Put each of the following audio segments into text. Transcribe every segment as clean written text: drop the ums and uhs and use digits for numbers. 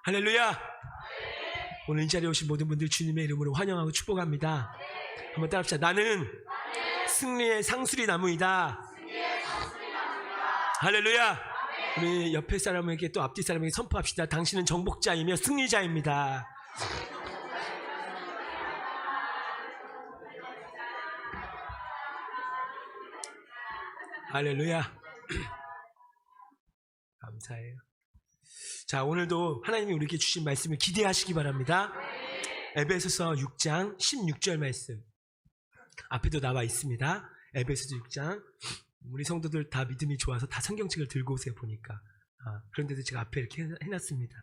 할렐루야. 오늘 이 자리에 오신 모든 분들 주님의 이름으로 환영하고 축복합니다. 한번 따라합시다. 나는 승리의 상수리 나무이다. 할렐루야. 우리 옆에 사람에게 또 앞뒤 사람에게 선포합시다. 당신은 정복자이며 승리자입니다. 할렐루야. 감사해요. 자, 오늘도 하나님이 우리에게 주신 말씀을 기대하시기 바랍니다. 에베소서 6장 16절 말씀 앞에도 나와 있습니다. 에베소서 6장. 우리 성도들 다 믿음이 좋아서 다 성경책을 들고 오세요. 보니까 그런데도 제가 앞에 이렇게 해놨습니다.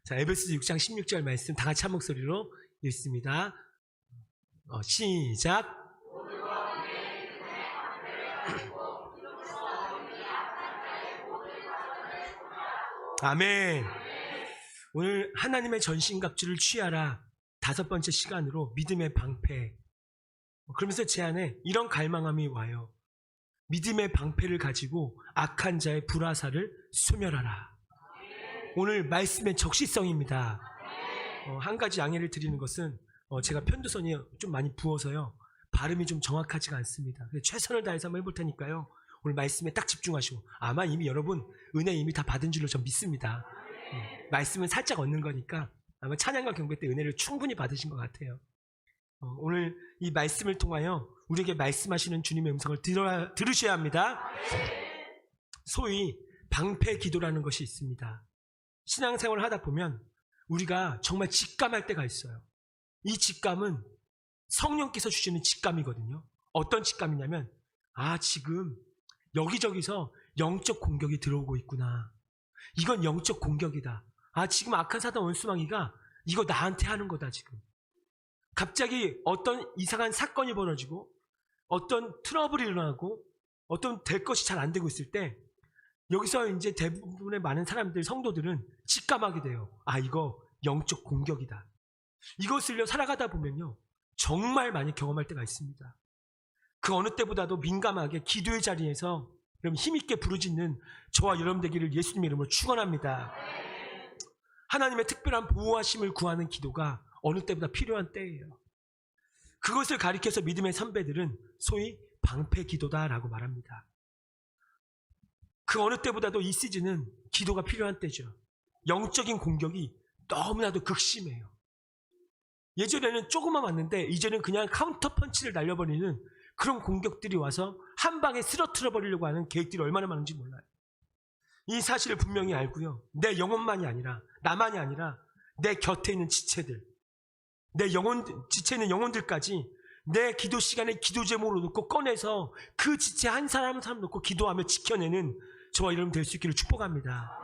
자, 에베소서 6장 16절 말씀 다 같이 한 목소리로 읽습니다. 시작. 아멘. 오늘 하나님의 전신갑주를 취하라 5번째 시간으로 믿음의 방패. 그러면서 제 안에 이런 갈망함이 와요. 믿음의 방패를 가지고 악한 자의 불화살을 소멸하라. 오늘 말씀의 적시성입니다. 한 가지 양해를 드리는 것은 제가 편두선이 좀 많이 부어서요, 발음이 좀 정확하지가 않습니다. 최선을 다해서 한번 해볼 테니까요, 오늘 말씀에 딱 집중하시고, 아마 이미 여러분 은혜 이미 다 받은 줄로 전 믿습니다. 말씀은 살짝 얻는 거니까 아마 찬양과 경배 때 은혜를 충분히 받으신 것 같아요. 오늘 이 말씀을 통하여 우리에게 말씀하시는 주님의 음성을 들으셔야 합니다. 소위 방패 기도라는 것이 있습니다. 신앙생활을 하다 보면 우리가 정말 직감할 때가 있어요. 이 직감은 성령께서 주시는 직감이거든요. 어떤 직감이냐면, 지금 여기저기서 영적 공격이 들어오고 있구나. 이건 영적 공격이다. 지금 악한 사단 원수마귀가 이거 나한테 하는 거다. 지금 갑자기 어떤 이상한 사건이 벌어지고 어떤 트러블이 일어나고 어떤 될 것이 잘 안 되고 있을 때, 여기서 이제 대부분의 많은 사람들, 성도들은 직감하게 돼요. 이거 영적 공격이다. 이것을요, 살아가다 보면요, 정말 많이 경험할 때가 있습니다. 그 어느 때보다도 민감하게 기도의 자리에서 그럼 힘있게 부르짖는 저와 여러분 되기를 예수님의 이름으로 축원합니다. 하나님의 특별한 보호하심을 구하는 기도가 어느 때보다 필요한 때예요. 그것을 가리켜서 믿음의 선배들은 소위 방패 기도다라고 말합니다. 그 어느 때보다도 이 시즌은 기도가 필요한 때죠. 영적인 공격이 너무나도 극심해요. 예전에는 조금만 왔는데 이제는 그냥 카운터 펀치를 날려버리는 그런 공격들이 와서 한 방에 쓰러뜨려 버리려고 하는 계획들이 얼마나 많은지 몰라요. 이 사실을 분명히 알고요, 내 영혼만이 아니라, 나만이 아니라 내 곁에 있는 지체들, 내 지체 있는 영혼들까지 내 기도 시간에 기도 제목으로 놓고 꺼내서 그 지체 한 사람 한 사람 놓고 기도하며 지켜내는 저와 여러분 될 수 있기를 축복합니다.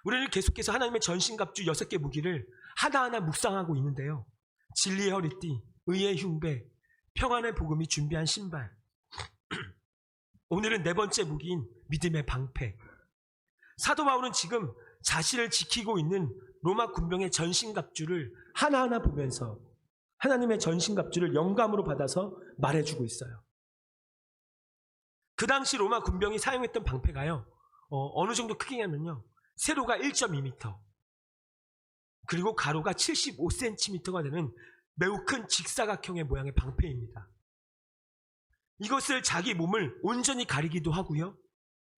우리는 계속해서 하나님의 전신갑주 6개 무기를 하나하나 묵상하고 있는데요, 진리의 허리띠, 의의 흉배, 평안의 복음이 준비한 신발. 오늘은 4번째 무기인 믿음의 방패. 사도 바울은 지금 자신을 지키고 있는 로마 군병의 전신갑주를 하나하나 보면서 하나님의 전신갑주를 영감으로 받아서 말해주고 있어요. 그 당시 로마 군병이 사용했던 방패가요, 어느 정도 크기냐면요, 세로가 1.2m, 그리고 가로가 75cm가 되는 매우 큰 직사각형의 모양의 방패입니다. 이것을 자기 몸을 온전히 가리기도 하고요,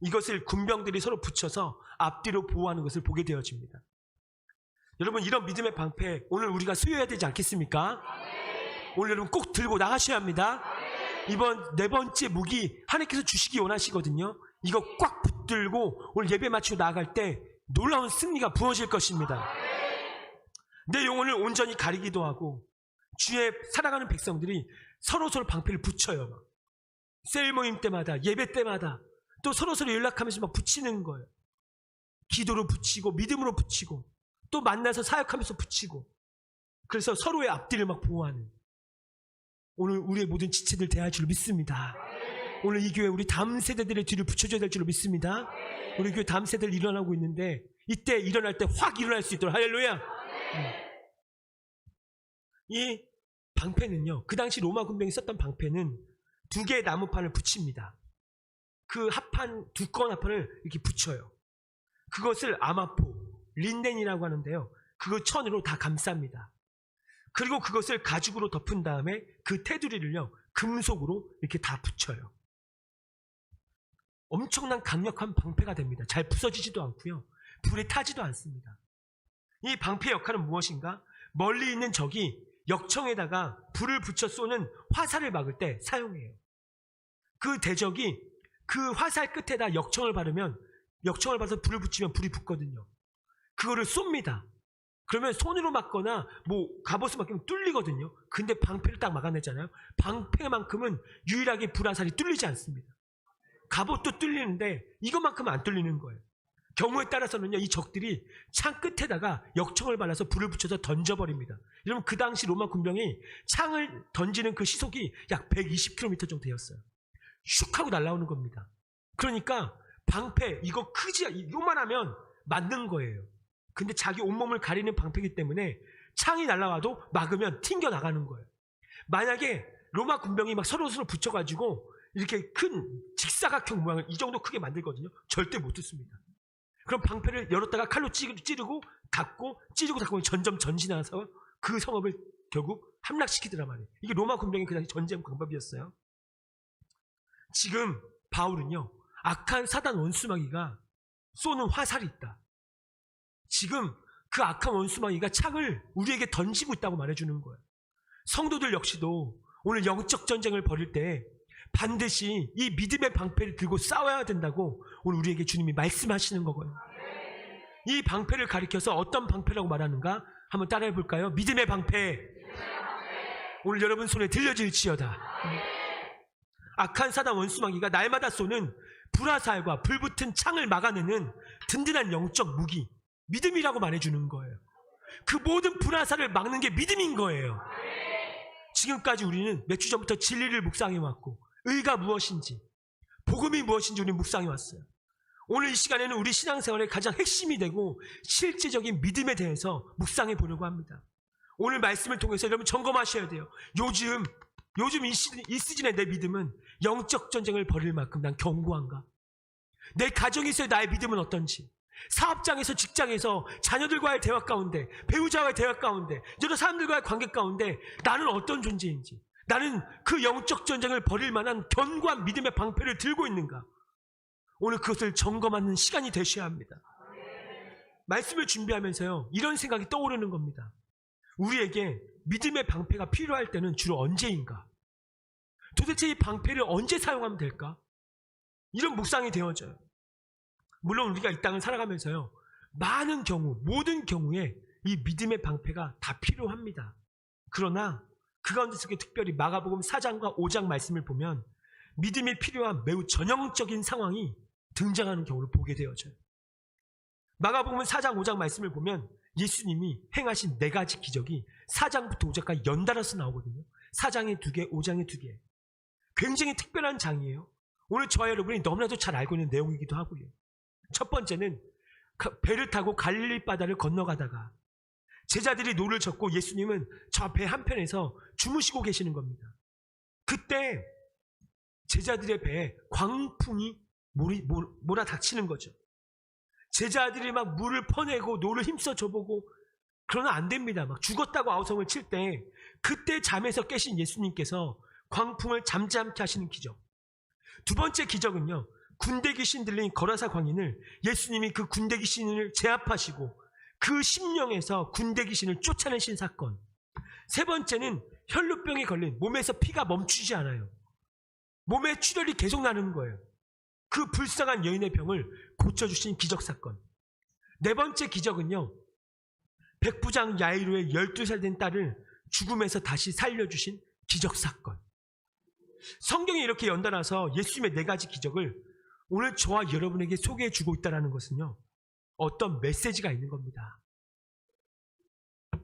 이것을 군병들이 서로 붙여서 앞뒤로 보호하는 것을 보게 되어집니다. 여러분, 이런 믿음의 방패 오늘 우리가 수여해야 되지 않겠습니까? 오늘 여러분 꼭 들고 나가셔야 합니다. 이번 4번째 무기 하나님께서 주시기 원하시거든요. 이거 꽉 붙들고 오늘 예배 마치고 나아갈 때 놀라운 승리가 부어질 것입니다. 내 영혼을 온전히 가리기도 하고, 주에 살아가는 백성들이 서로 방패를 붙여요. 막. 셀 모임 때마다, 예배 때마다 또 서로 연락하면서 막 붙이는 거예요. 기도로 붙이고 믿음으로 붙이고 또 만나서 사역하면서 붙이고, 그래서 서로의 앞뒤를 막 보호하는, 오늘 우리의 모든 지체들 대할 줄로 믿습니다. 오늘 이 교회 우리 다음 세대들의 뒤를 붙여줘야 될 줄로 믿습니다. 우리 교회 다음 세대들 일어나고 있는데 이때 일어날 때 확 일어날 수 있도록. 할렐루야. 이 방패는요, 그 당시 로마 군병이 썼던 방패는 2개의 나무판을 붙입니다. 그 합판, 두꺼운 합판을 이렇게 붙여요. 그것을 아마포, 린넨이라고 하는데요. 그거 천으로 다 감쌉니다. 그리고 그것을 가죽으로 덮은 다음에 그 테두리를요, 금속으로 이렇게 다 붙여요. 엄청난 강력한 방패가 됩니다. 잘 부서지지도 않고요. 불에 타지도 않습니다. 이 방패의 역할은 무엇인가? 멀리 있는 적이 역청에다가 불을 붙여 쏘는 화살을 막을 때 사용해요. 그 대적이 그 화살 끝에다 역청을 봐서 불을 붙이면 불이 붙거든요. 그거를 쏩니다. 그러면 손으로 막거나 갑옷을 막으면 뚫리거든요. 근데 방패를 딱 막아내잖아요. 방패만큼은 유일하게 불화살이 뚫리지 않습니다. 갑옷도 뚫리는데 이것만큼은 안 뚫리는 거예요. 경우에 따라서는요, 이 적들이 창 끝에다가 역청을 발라서 불을 붙여서 던져버립니다. 여러분, 그 당시 로마 군병이 창을 던지는 그 시속이 약 120km 정도 되었어요. 슉 하고 날아오는 겁니다. 그러니까 방패 이거 요만하면 맞는 거예요. 근데 자기 온몸을 가리는 방패이기 때문에 창이 날아와도 막으면 튕겨 나가는 거예요. 만약에 로마 군병이 막 서로 붙여가지고 이렇게 큰 직사각형 모양을 이 정도 크게 만들거든요. 절대 못 뚫습니다. 그럼 방패를 열었다가 칼로 찌르고 닫고 찌르고 닫고 점점 전진해서 그 성읍을 결국 함락시키더란 말이에요. 이게 로마 군병의 그 당시 전쟁 방법이었어요. 지금 바울은요, 악한 사단 원수마귀가 쏘는 화살이 있다. 지금 그 악한 원수마귀가 창을 우리에게 던지고 있다고 말해주는 거예요. 성도들 역시도 오늘 영적 전쟁을 벌일 때 반드시 이 믿음의 방패를 들고 싸워야 된다고 오늘 우리에게 주님이 말씀하시는 거고요. 이 방패를 가리켜서 어떤 방패라고 말하는가? 한번 따라해 볼까요? 믿음의 방패. 오늘 여러분 손에 들려질지어다. 악한 사단 원수마귀가 날마다 쏘는 불화살과 불붙은 창을 막아내는 든든한 영적 무기, 믿음이라고 말해주는 거예요. 그 모든 불화살을 막는 게 믿음인 거예요. 지금까지 우리는 몇 주 전부터 진리를 묵상해왔고 의가 무엇인지, 복음이 무엇인지 우리는 묵상해왔어요. 오늘 이 시간에는 우리 신앙생활의 가장 핵심이 되고 실질적인 믿음에 대해서 묵상해 보려고 합니다. 오늘 말씀을 통해서 여러분 점검하셔야 돼요. 요즘 이 시즌에 내 믿음은 영적 전쟁을 벌일 만큼 난 견고한가? 내 가정에서의 나의 믿음은 어떤지, 사업장에서, 직장에서, 자녀들과의 대화 가운데, 배우자와의 대화 가운데, 여러 사람들과의 관계 가운데 나는 어떤 존재인지, 나는 그 영적 전쟁을 벌일 만한 견고한 믿음의 방패를 들고 있는가? 오늘 그것을 점검하는 시간이 되셔야 합니다. 말씀을 준비하면서요, 이런 생각이 떠오르는 겁니다. 우리에게 믿음의 방패가 필요할 때는 주로 언제인가? 도대체 이 방패를 언제 사용하면 될까? 이런 묵상이 되어져요. 물론 우리가 이 땅을 살아가면서요, 많은 경우, 모든 경우에 이 믿음의 방패가 다 필요합니다. 그러나 그 가운데 속에 특별히 마가복음 4장과 5장 말씀을 보면 믿음이 필요한 매우 전형적인 상황이 등장하는 경우를 보게 되어져요. 마가복음 4장 5장 말씀을 보면 예수님이 행하신 4가지 기적이 4장부터 5장까지 연달아서 나오거든요. 4장에 2개, 5장에 2개. 굉장히 특별한 장이에요. 오늘 저와 여러분이 너무나도 잘 알고 있는 내용이기도 하고요. 첫 번째는 배를 타고 갈릴리 바다를 건너가다가 제자들이 노를 젓고 예수님은 저 배 한편에서 주무시고 계시는 겁니다. 그때 제자들의 배에 광풍이 몰아닥치는 거죠. 제자들이 막 물을 퍼내고 노를 힘써 줘보고 그러나 안 됩니다. 막 죽었다고 아우성을 칠 때 그때 잠에서 깨신 예수님께서 광풍을 잠잠케 하시는 기적. 두 번째 기적은요, 군대 귀신 들린 거라사 광인을 예수님이 그 군대 귀신을 제압하시고 그 심령에서 군대 귀신을 쫓아내신 사건. 세 번째는 혈루병에 걸린, 몸에서 피가 멈추지 않아요. 몸에 출혈이 계속 나는 거예요. 그 불쌍한 여인의 병을 고쳐주신 기적 사건. 네 번째 기적은요, 백부장 야이로의 12살 된 딸을 죽음에서 다시 살려주신 기적 사건. 성경이 이렇게 연달아서 예수님의 4가지 기적을 오늘 저와 여러분에게 소개해 주고 있다는 것은요, 어떤 메시지가 있는 겁니다.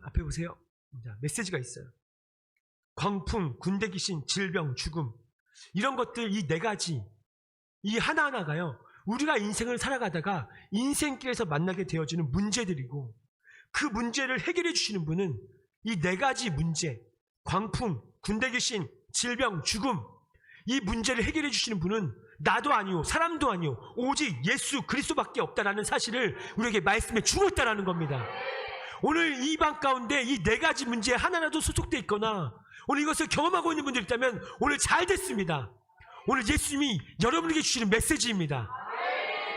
앞에 보세요. 자, 메시지가 있어요. 광풍, 군대 귀신, 질병, 죽음, 이런 것들, 이 4가지, 이 하나하나가요, 우리가 인생을 살아가다가 인생길에서 만나게 되어지는 문제들이고, 그 문제를 해결해 주시는 분은 이 4가지 문제, 광풍, 군대 귀신, 질병, 죽음, 이 문제를 해결해 주시는 분은 나도 아니요, 사람도 아니요, 오직 예수 그리스도밖에 없다라는 사실을 우리에게 말씀해 주고 있다라는 겁니다. 오늘 이 방 가운데 이 네 가지 문제에 하나라도 소속되어 있거나 오늘 이것을 경험하고 있는 분들이 있다면 오늘 잘 됐습니다. 오늘 예수님이 여러분에게 주시는 메시지입니다.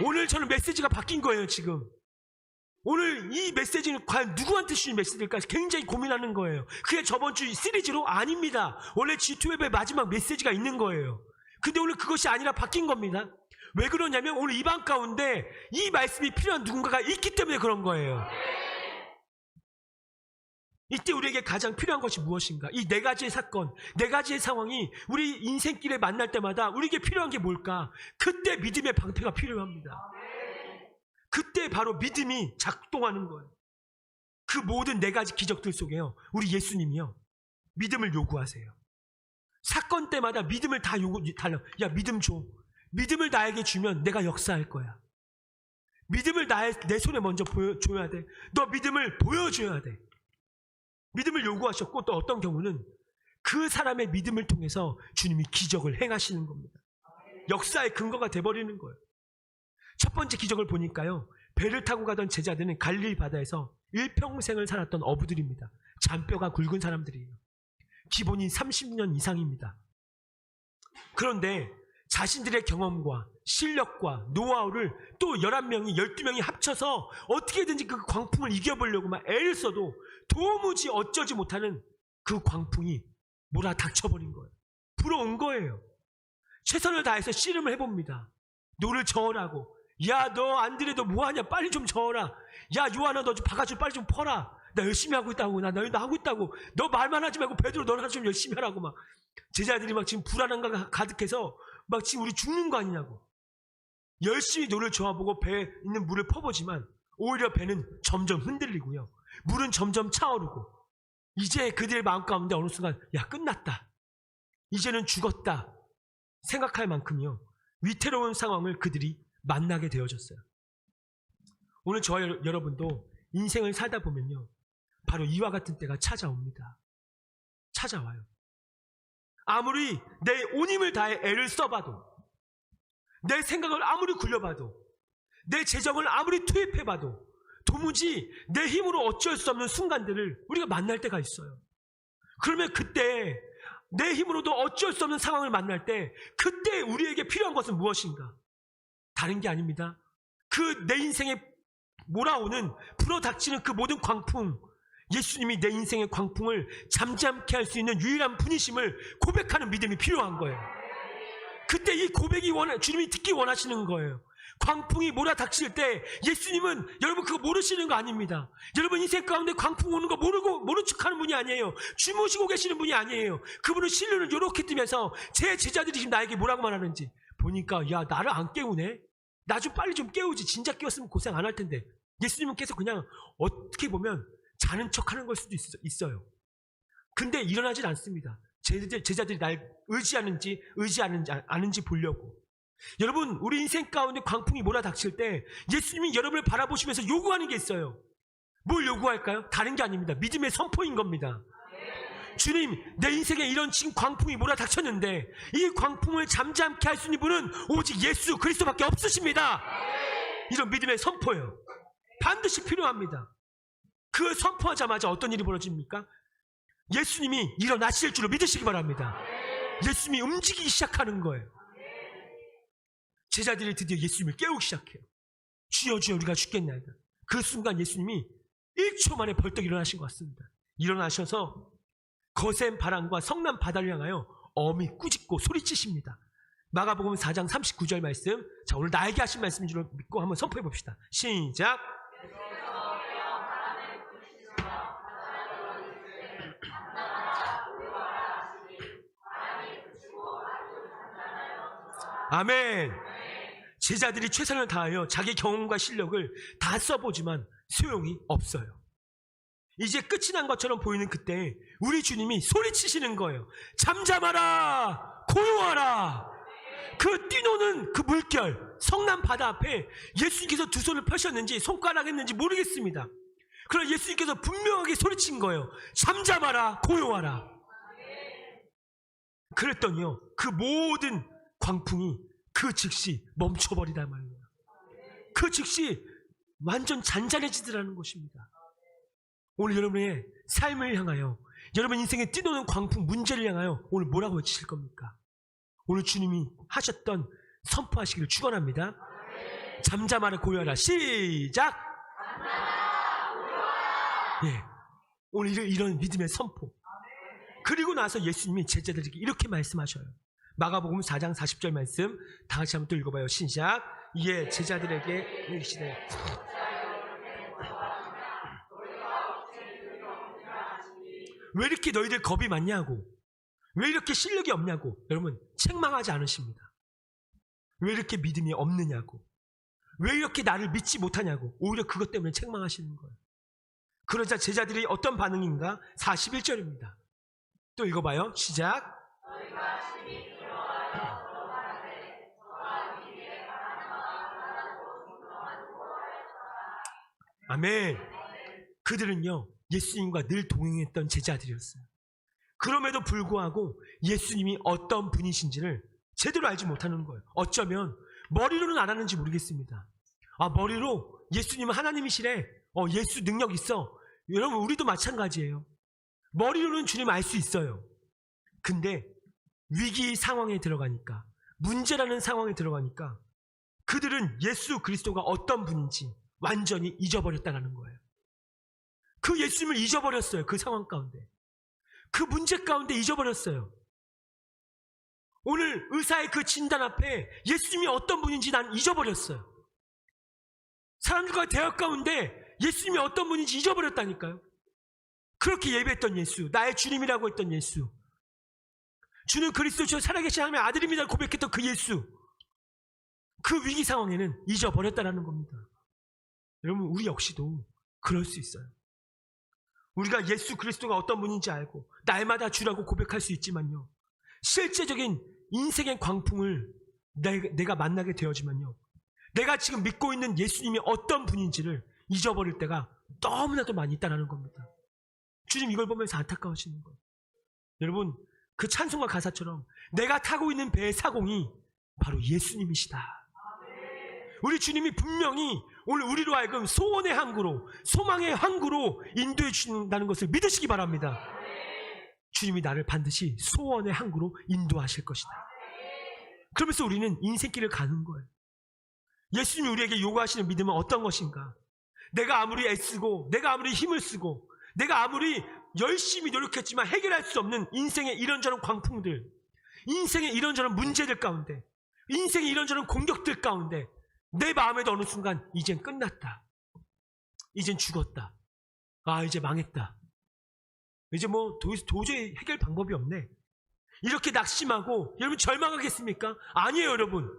오늘 저는 메시지가 바뀐 거예요. 지금 오늘 이 메시지는 과연 누구한테 주신 메시지일까 굉장히 고민하는 거예요. 그게 저번 주 시리즈로 아닙니다. 원래 G2웹의 마지막 메시지가 있는 거예요. 근데 오늘 그것이 아니라 바뀐 겁니다. 왜 그러냐면 오늘 이 방 가운데 이 말씀이 필요한 누군가가 있기 때문에 그런 거예요. 이때 우리에게 가장 필요한 것이 무엇인가? 이 네 가지의 사건, 네 가지의 상황이 우리 인생길에 만날 때마다 우리에게 필요한 게 뭘까? 그때 믿음의 방패가 필요합니다. 그때 바로 믿음이 작동하는 거예요. 그 모든 네 가지 기적들 속에요, 우리 예수님이요, 믿음을 요구하세요. 사건 때마다 믿음을 다 달라. 야, 믿음 줘. 믿음을 나에게 주면 내가 역사할 거야. 믿음을 내 손에 먼저 보여줘야 돼. 너 믿음을 보여줘야 돼. 믿음을 요구하셨고, 또 어떤 경우는 그 사람의 믿음을 통해서 주님이 기적을 행하시는 겁니다. 역사의 근거가 돼버리는 거예요. 첫 번째 기적을 보니까요, 배를 타고 가던 제자들은 갈릴리 바다에서 일평생을 살았던 어부들입니다. 잔뼈가 굵은 사람들이에요. 기본이 30년 이상입니다. 그런데 자신들의 경험과 실력과 노하우를 또 11명이 12명이 합쳐서 어떻게든지 그 광풍을 이겨보려고 막 애를 써도 도무지 어쩌지 못하는 그 광풍이 몰아닥쳐버린 거예요. 불어온 거예요. 최선을 다해서 씨름을 해봅니다. 노를 저으라고. 야, 너 안드레 너 뭐하냐, 빨리 좀 저어라. 야, 요한아 너 좀 바가지로 빨리 좀 퍼라. 나 열심히 하고 있다고. 나 하고 있다고. 너 말만 하지 말고 베드로 너나 좀 열심히 하라고. 막 제자들이 막 지금 불안함과 가득해서 막 지금 우리 죽는 거 아니냐고 열심히 노를 저어보고 배에 있는 물을 퍼보지만 오히려 배는 점점 흔들리고요, 물은 점점 차오르고, 이제 그들의 마음 가운데 어느 순간 야, 끝났다, 이제는 죽었다 생각할 만큼요 위태로운 상황을 그들이 만나게 되어졌어요. 오늘 저와 여러분도 인생을 살다 보면요, 바로 이와 같은 때가 찾아옵니다. 찾아와요. 아무리 내 온 힘을 다해 애를 써봐도, 내 생각을 아무리 굴려봐도, 내 재정을 아무리 투입해봐도 도무지 내 힘으로 어쩔 수 없는 순간들을 우리가 만날 때가 있어요. 그러면 그때 내 힘으로도 어쩔 수 없는 상황을 만날 때, 그때 우리에게 필요한 것은 무엇인가? 다른 게 아닙니다. 그 내 인생에 몰아오는, 불어닥치는 그 모든 광풍, 예수님이 내 인생의 광풍을 잠잠케 할 수 있는 유일한 분이심을 고백하는 믿음이 필요한 거예요. 그때 이 고백이 주님이 듣기 원하시는 거예요. 광풍이 몰아닥칠 때 예수님은, 여러분 그거 모르시는 거 아닙니다. 여러분 인생 가운데 광풍 오는 거 모른 척하는 분이 아니에요. 주무시고 계시는 분이 아니에요. 그분은 실눈을 요렇게 뜨면서 제 제자들이 지금 나에게 뭐라고 말하는지 보니까, 야, 나를 안 깨우네. 나 좀 빨리 좀 깨우지. 진작 깨웠으면 고생 안 할 텐데. 예수님은 계속 그냥 어떻게 보면 자는 척하는 걸 수도 있어요. 근데 일어나질 않습니다. 제자들이 날 의지하는지 않은지 보려고. 여러분, 우리 인생 가운데 광풍이 몰아닥칠 때 예수님이 여러분을 바라보시면서 요구하는 게 있어요. 뭘 요구할까요? 다른 게 아닙니다. 믿음의 선포인 겁니다. 주님, 내 인생에 이런 지금 광풍이 몰아닥쳤는데 이 광풍을 잠잠케 할 수 있는 분은 오직 예수 그리스도밖에 없으십니다. 이런 믿음의 선포예요. 반드시 필요합니다. 그 선포하자마자 어떤 일이 벌어집니까? 예수님이 일어나실 줄로 믿으시기 바랍니다. 예수님이 움직이기 시작하는 거예요. 제자들이 드디어 예수님을 깨우기 시작해요. 주여 주여 우리가 죽겠나이다. 그 순간 예수님이 1초 만에 벌떡 일어나신 것 같습니다. 일어나셔서 거센 바람과 성난 바다를 향하여 어미 꾸짖고 소리치십니다. 마가복음 4장 39절 말씀. 자, 오늘 나에게 하신 말씀인 줄 믿고 한번 선포해 봅시다. 시작. 아멘. 제자들이 최선을 다하여 자기 경험과 실력을 다 써보지만 소용이 없어요. 이제 끝이 난 것처럼 보이는 그때 우리 주님이 소리치시는 거예요. 잠잠하라, 고요하라. 그 뛰노는 그 물결, 성난 바다 앞에 예수님께서 두 손을 펴셨는지 손가락 했는지 모르겠습니다. 그러나 예수님께서 분명하게 소리친 거예요. 잠잠하라, 고요하라. 그랬더니요, 그 모든 광풍이 그 즉시 멈춰버리다 말이에요. 그 즉시 완전 잔잔해지더라는 것입니다. 오늘 여러분의 삶을 향하여, 여러분 인생에 뛰노는 광풍 문제를 향하여 오늘 뭐라고 외치실 겁니까? 오늘 주님이 하셨던 선포하시기를 축원합니다. 잠잠하라 고요하라. 시작. 예, 오늘 이런 믿음의 선포. 그리고 나서 예수님이 제자들에게 이렇게 말씀하셔요. 마가복음 4장 40절 말씀 다 같이 한번 또 읽어봐요. 시작. 이에 제자들에게 이르시되 왜 이렇게 너희들 겁이 많냐고, 왜 이렇게 실력이 없냐고 여러분 책망하지 않으십니다. 왜 이렇게 믿음이 없느냐고, 왜 이렇게 나를 믿지 못하냐고 오히려 그것 때문에 책망하시는 거예요. 그러자 제자들이 어떤 반응인가? 41절입니다. 또 읽어봐요. 시작. 아멘. 그들은요 예수님과 늘 동행했던 제자들이었어요. 그럼에도 불구하고 예수님이 어떤 분이신지를 제대로 알지 못하는 거예요. 어쩌면 머리로는 알았는지 모르겠습니다. 머리로 예수님은 하나님이시래, 예수 능력 있어. 여러분 우리도 마찬가지예요. 머리로는 주님 알 수 있어요. 근데 위기 상황에 들어가니까, 문제라는 상황에 들어가니까 그들은 예수 그리스도가 어떤 분인지 완전히 잊어버렸다는 거예요. 그 예수님을 잊어버렸어요. 그 상황 가운데, 그 문제 가운데 잊어버렸어요. 오늘 의사의 그 진단 앞에 예수님이 어떤 분인지 난 잊어버렸어요. 사람들과 대화 가운데 예수님이 어떤 분인지 잊어버렸다니까요. 그렇게 예배했던 예수, 나의 주님이라고 했던 예수, 주는 그리스도 주 살아계신 하나님의 아들입니다 고백했던 그 예수, 그 위기 상황에는 잊어버렸다는 겁니다. 여러분 우리 역시도 그럴 수 있어요. 우리가 예수 그리스도가 어떤 분인지 알고 날마다 주라고 고백할 수 있지만요, 실제적인 인생의 광풍을 내가 만나게 되어지만요, 내가 지금 믿고 있는 예수님이 어떤 분인지를 잊어버릴 때가 너무나도 많이 있다는 겁니다. 주님 이걸 보면서 안타까워하시는 거예요. 여러분 그 찬송가 가사처럼 내가 타고 있는 배의 사공이 바로 예수님이시다. 우리 주님이 분명히 오늘 우리로 하여금 소원의 항구로, 소망의 항구로 인도해 주신다는 것을 믿으시기 바랍니다. 주님이 나를 반드시 소원의 항구로 인도하실 것이다. 그러면서 우리는 인생길을 가는 거예요. 예수님이 우리에게 요구하시는 믿음은 어떤 것인가? 내가 아무리 애쓰고, 내가 아무리 힘을 쓰고, 내가 아무리 열심히 노력했지만 해결할 수 없는 인생의 이런저런 광풍들, 인생의 이런저런 문제들 가운데, 인생의 이런저런 공격들 가운데 내 마음에도 어느 순간 이젠 끝났다, 이젠 죽었다, 이제 망했다, 이제 뭐 도저히 해결 방법이 없네, 이렇게 낙심하고 여러분 절망하겠습니까? 아니에요. 여러분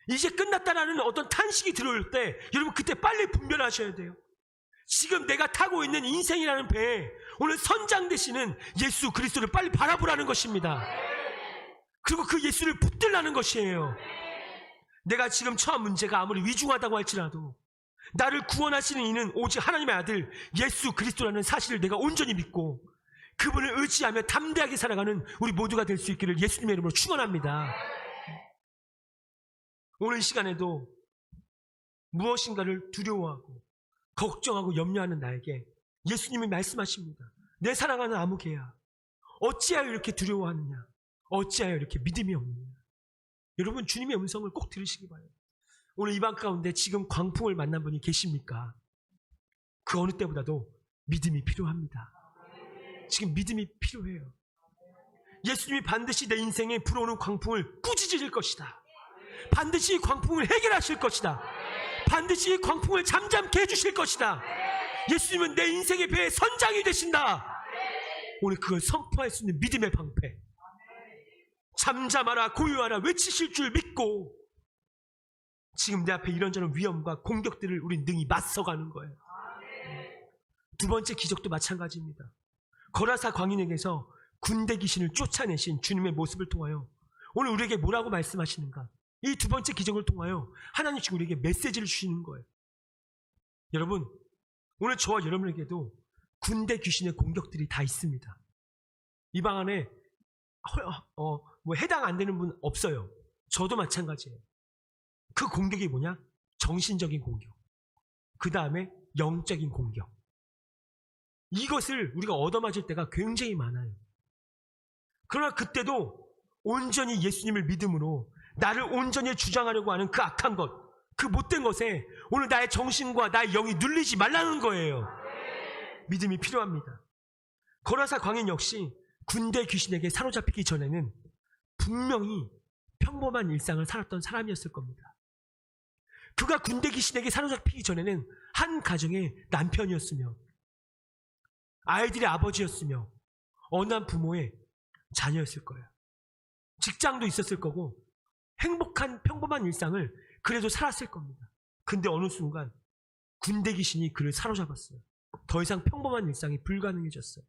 이제 끝났다라는 어떤 탄식이 들어올 때 여러분 그때 빨리 분별하셔야 돼요. 지금 내가 타고 있는 인생이라는 배에 오늘 선장 되시는 예수 그리스도를 빨리 바라보라는 것입니다. 그리고 그 예수를 붙들라는 것이에요. 내가 지금 처한 문제가 아무리 위중하다고 할지라도 나를 구원하시는 이는 오직 하나님의 아들 예수 그리스도라는 사실을 내가 온전히 믿고 그분을 의지하며 담대하게 살아가는 우리 모두가 될 수 있기를 예수님의 이름으로 축원합니다. 오늘 이 시간에도 무엇인가를 두려워하고 걱정하고 염려하는 나에게 예수님이 말씀하십니다. 내 사랑하는 아무개야, 어찌하여 이렇게 두려워하느냐, 어찌하여 이렇게 믿음이 없느냐. 여러분 주님의 음성을 꼭 들으시기 바라요. 오늘 이 방 가운데 지금 광풍을 만난 분이 계십니까? 그 어느 때보다도 믿음이 필요합니다. 지금 믿음이 필요해요. 예수님이 반드시 내 인생에 불어오는 광풍을 꾸짖으실 것이다. 반드시 광풍을 해결하실 것이다. 반드시 광풍을 잠잠케 해주실 것이다. 예수님은 내 인생의 배의 선장이 되신다. 오늘 그걸 선포할 수 있는 믿음의 방패, 잠잠하라 고요하라 외치실 줄 믿고 지금 내 앞에 이런저런 위험과 공격들을 우린 능히 맞서가는 거예요. 두 번째 기적도 마찬가지입니다. 거라사 광인에게서 군대 귀신을 쫓아내신 주님의 모습을 통하여 오늘 우리에게 뭐라고 말씀하시는가? 이 두 번째 기적을 통하여 하나님 지금 우리에게 메시지를 주시는 거예요. 여러분 오늘 저와 여러분에게도 군대 귀신의 공격들이 다 있습니다. 이 방 안에 뭐 해당 안 되는 분 없어요. 저도 마찬가지예요. 그 공격이 뭐냐? 정신적인 공격. 그 다음에 영적인 공격. 이것을 우리가 얻어맞을 때가 굉장히 많아요. 그러나 그때도 온전히 예수님을 믿음으로 나를 온전히 주장하려고 하는 그 악한 것, 그 못된 것에 오늘 나의 정신과 나의 영이 눌리지 말라는 거예요. 믿음이 필요합니다. 거라사 광인 역시 군대 귀신에게 사로잡히기 전에는 분명히 평범한 일상을 살았던 사람이었을 겁니다. 그가 군대 귀신에게 사로잡히기 전에는 한 가정의 남편이었으며 아이들의 아버지였으며 어느 한 부모의 자녀였을 거예요. 직장도 있었을 거고 행복한 평범한 일상을 그래도 살았을 겁니다. 근데 어느 순간 군대 귀신이 그를 사로잡았어요. 더 이상 평범한 일상이 불가능해졌어요.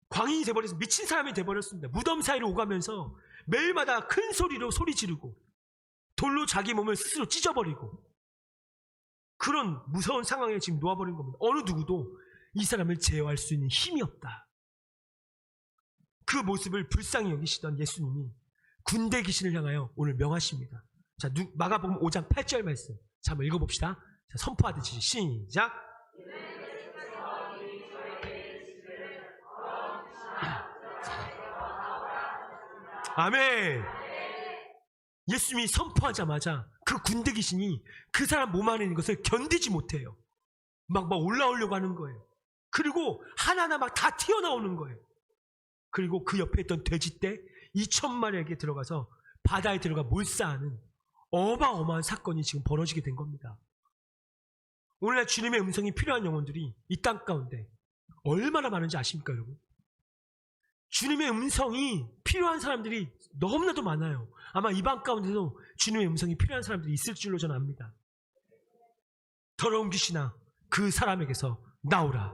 광인이 돼버려서 미친 사람이 돼버렸습니다. 무덤 사이를 오가면서 매일마다 큰 소리로 소리 지르고 돌로 자기 몸을 스스로 찢어버리고 그런 무서운 상황에 지금 놓아버린 겁니다. 어느 누구도 이 사람을 제어할 수 있는 힘이 없다. 그 모습을 불쌍히 여기시던 예수님이 군대 귀신을 향하여 오늘 명하십니다. 자, 마가복음 5장 8절 말씀. 자, 한번 읽어봅시다. 자, 선포하듯이 시작. 아멘. 예수님이 선포하자마자 그 군대 귀신이 그 사람 몸 안에 있는 것을 견디지 못해요. 막 올라오려고 하는 거예요. 그리고 하나하나 막 다 튀어나오는 거예요. 그리고 그 옆에 있던 돼지떼 2,000마리에게 들어가서 바다에 들어가 몰사하는 어마어마한 사건이 지금 벌어지게 된 겁니다. 오늘날 주님의 음성이 필요한 영혼들이 이 땅 가운데 얼마나 많은지 아십니까, 여러분? 주님의 음성이 필요한 사람들이 너무나도 많아요. 아마 이 방 가운데도 주님의 음성이 필요한 사람들이 있을 줄로 저는 압니다. 더러운 귀신아, 그 사람에게서 나오라.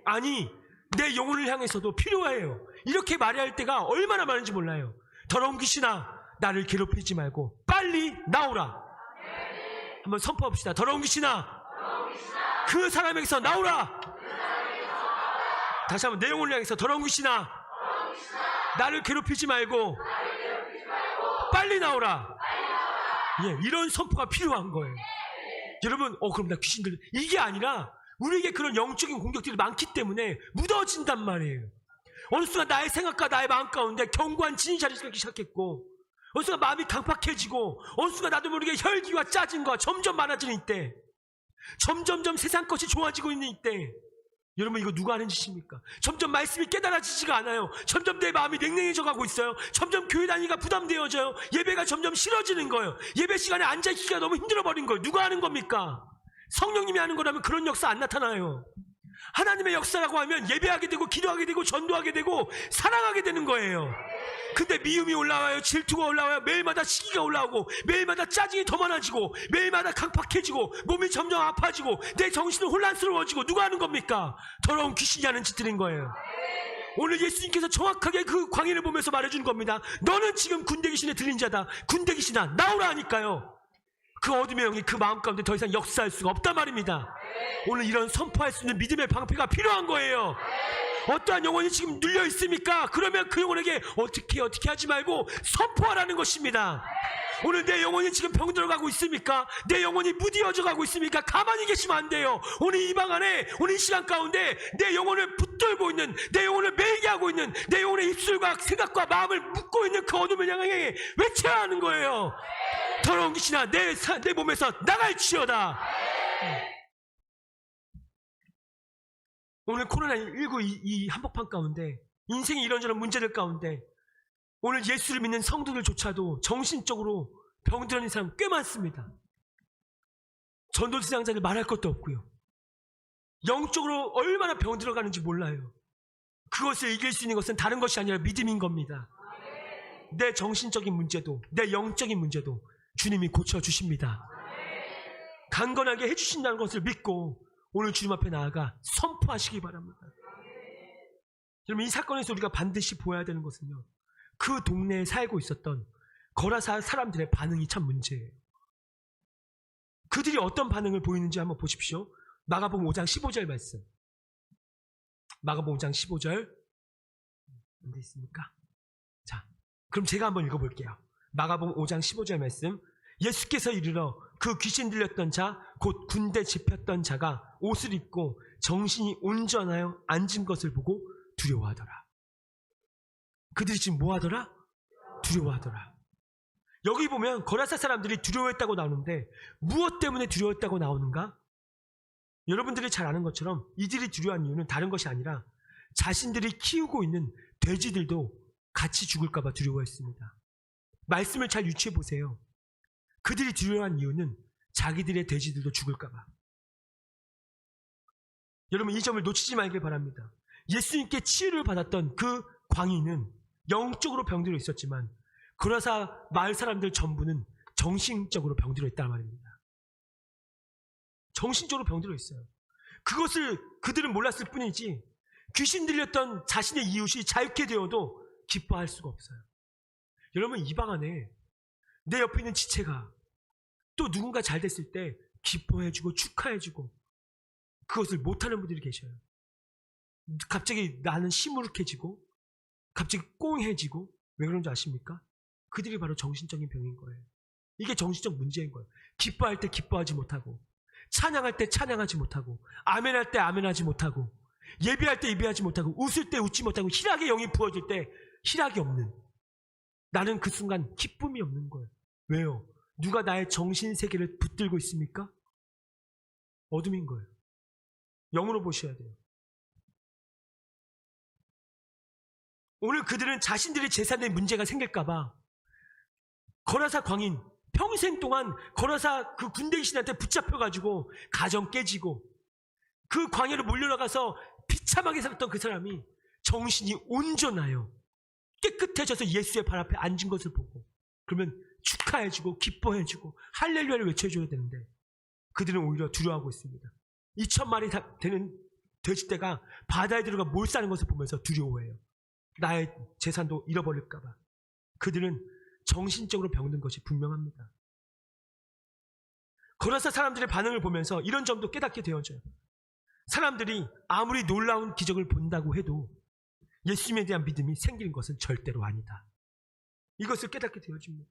아니, 내 영혼을 향해서도 필요해요. 이렇게 말해야 할 때가 얼마나 많은지 몰라요. 더러운 귀신아, 나를 괴롭히지 말고 빨리 나오라. 한번 선포합시다. 더러운 귀신아, 그 사람에게서 나오라. 다시 한번 내 영혼을 향해서 더러운 귀신아, 나를 괴롭히지 말고 빨리 나오라. 예, 이런 선포가 필요한 거예요. 여러분, 그럼 나 귀신들, 이게 아니라 우리에게 그런 영적인 공격들이 많기 때문에 묻어진단 말이에요. 어느 순간 나의 생각과 나의 마음 가운데 견고한 진이 자리 잡기 시작했고, 어느 순간 마음이 강팍해지고, 어느 순간 나도 모르게 혈기와 짜증과 점점 많아지는 이때, 점점점 세상 것이 좋아지고 있는 이때, 여러분, 이거 누가 하는 짓입니까? 점점 말씀이 깨달아지지가 않아요. 점점 내 마음이 냉랭해져 가고 있어요. 점점 교회 다니기가 부담되어져요. 예배가 점점 싫어지는 거예요. 예배 시간에 앉아있기가 너무 힘들어버린 거예요. 누가 하는 겁니까? 성령님이 하는 거라면 그런 역사 안 나타나요. 하나님의 역사라고 하면 예배하게 되고 기도하게 되고 전도하게 되고 사랑하게 되는 거예요. 근데 미움이 올라와요. 질투가 올라와요. 매일마다 시기가 올라오고 매일마다 짜증이 더 많아지고 매일마다 강팍해지고 몸이 점점 아파지고 내 정신은 혼란스러워지고 누가 하는 겁니까? 더러운 귀신이 하는 짓들인 거예요. 오늘 예수님께서 정확하게 그 광인을 보면서 말해주는 겁니다. 너는 지금 군대 귀신에 들린 자다. 군대 귀신아, 나오라 하니까요. 그 어둠의 영이 그 마음 가운데 더 이상 역사할 수가 없단 말입니다. 오늘 이런 선포할 수 있는 믿음의 방패가 필요한 거예요. 어떠한 영혼이 지금 눌려 있습니까? 그러면 그 영혼에게 어떻게 하지 말고 선포하라는 것입니다. 오늘 내 영혼이 지금 병들어가고 있습니까? 내 영혼이 무디어져 가고 있습니까? 가만히 계시면 안 돼요. 오늘 이 방 안에, 오늘 이 시간 가운데 내 영혼을 붙들고 있는, 내 영혼을 매이게 하고 있는, 내 영혼의 입술과 생각과 마음을 묶고 있는 그 어둠을 향해 외쳐야 하는 거예요. 더러운 귀신아, 내 몸에서 나갈지어다. 오늘 코로나19 이 한복판 가운데, 인생의 이런저런 문제들 가운데 오늘 예수를 믿는 성도들조차도 정신적으로 병들어있는 사람 꽤 많습니다. 전도지상자들 말할 것도 없고요. 영적으로 얼마나 병들어가는지 몰라요. 그것을 이길 수 있는 것은 다른 것이 아니라 믿음인 겁니다. 내 정신적인 문제도, 내 영적인 문제도 주님이 고쳐주십니다. 강건하게 해주신다는 것을 믿고 오늘 주님 앞에 나아가 선포하시기 바랍니다. 여러분, 이 사건에서 우리가 반드시 보아야 되는 것은요, 그 동네에 살고 있었던 거라사 사람들의 반응이 참 문제예요. 그들이 어떤 반응을 보이는지 한번 보십시오. 마가복음 5장 15절 말씀. 마가복음 5장 15절. 어디 있습니까? 그럼 제가 한번 읽어볼게요. 마가복음 5장 15절 말씀. 예수께서 이르러 그 귀신 들렸던 자, 곧 군대 집혔던 자가 옷을 입고 정신이 온전하여 앉은 것을 보고 두려워하더라. 그들이 지금 뭐 하더라? 두려워하더라. 여기 보면 거라사 사람들이 두려워했다고 나오는데 무엇 때문에 두려워했다고 나오는가? 여러분들이 잘 아는 것처럼 이들이 두려워한 이유는 다른 것이 아니라 자신들이 키우고 있는 돼지들도 같이 죽을까 봐 두려워했습니다. 말씀을 잘 유추해 보세요. 그들이 두려워한 이유는 자기들의 돼지들도 죽을까 봐. 여러분, 이 점을 놓치지 말길 바랍니다. 예수님께 치유를 받았던 그 광인은 영적으로 병들어 있었지만 거라사 마을 사람들 전부는 정신적으로 병들어 있단 말입니다. 정신적으로 병들어 있어요. 그것을 그들은 몰랐을 뿐이지 귀신 들렸던 자신의 이웃이 자유케 되어도 기뻐할 수가 없어요. 여러분, 이 방 안에 내 옆에 있는 지체가 또 누군가 잘 됐을 때 기뻐해주고 축하해주고 그것을 못하는 분들이 계셔요. 갑자기 나는 시무룩해지고 갑자기 꽁해지고 왜 그런지 아십니까? 그들이 바로 정신적인 병인 거예요. 이게 정신적 문제인 거예요. 기뻐할 때 기뻐하지 못하고 찬양할 때 찬양하지 못하고 아멘할 때 아멘하지 못하고 예배할 때 예배하지 못하고 웃을 때 웃지 못하고 희락의 영이 부어질 때 희락이 없는, 나는 그 순간 기쁨이 없는 거예요. 왜요? 누가 나의 정신세계를 붙들고 있습니까? 어둠인 거예요. 영으로 보셔야 돼요. 오늘 그들은 자신들의 재산에 문제가 생길까봐 거라사 광인 평생 동안 거라사 그 군대 귀신한테 붙잡혀가지고 가정 깨지고 그 광야로 몰려나가서 비참하게 살았던 그 사람이 정신이 온전하여 깨끗해져서 예수의 발 앞에 앉은 것을 보고 그러면 축하해주고 기뻐해주고 할렐루야를 외쳐줘야 되는데 그들은 오히려 두려워하고 있습니다. 2,000마리 되는 돼지떼가 바다에 들어가 몰사하는 것을 보면서 두려워해요. 나의 재산도 잃어버릴까봐. 그들은 정신적으로 병든 것이 분명합니다. 거라사 사람들의 반응을 보면서 이런 점도 깨닫게 되어져요. 사람들이 아무리 놀라운 기적을 본다고 해도 예수님에 대한 믿음이 생기는 것은 절대로 아니다. 이것을 깨닫게 되어집니다.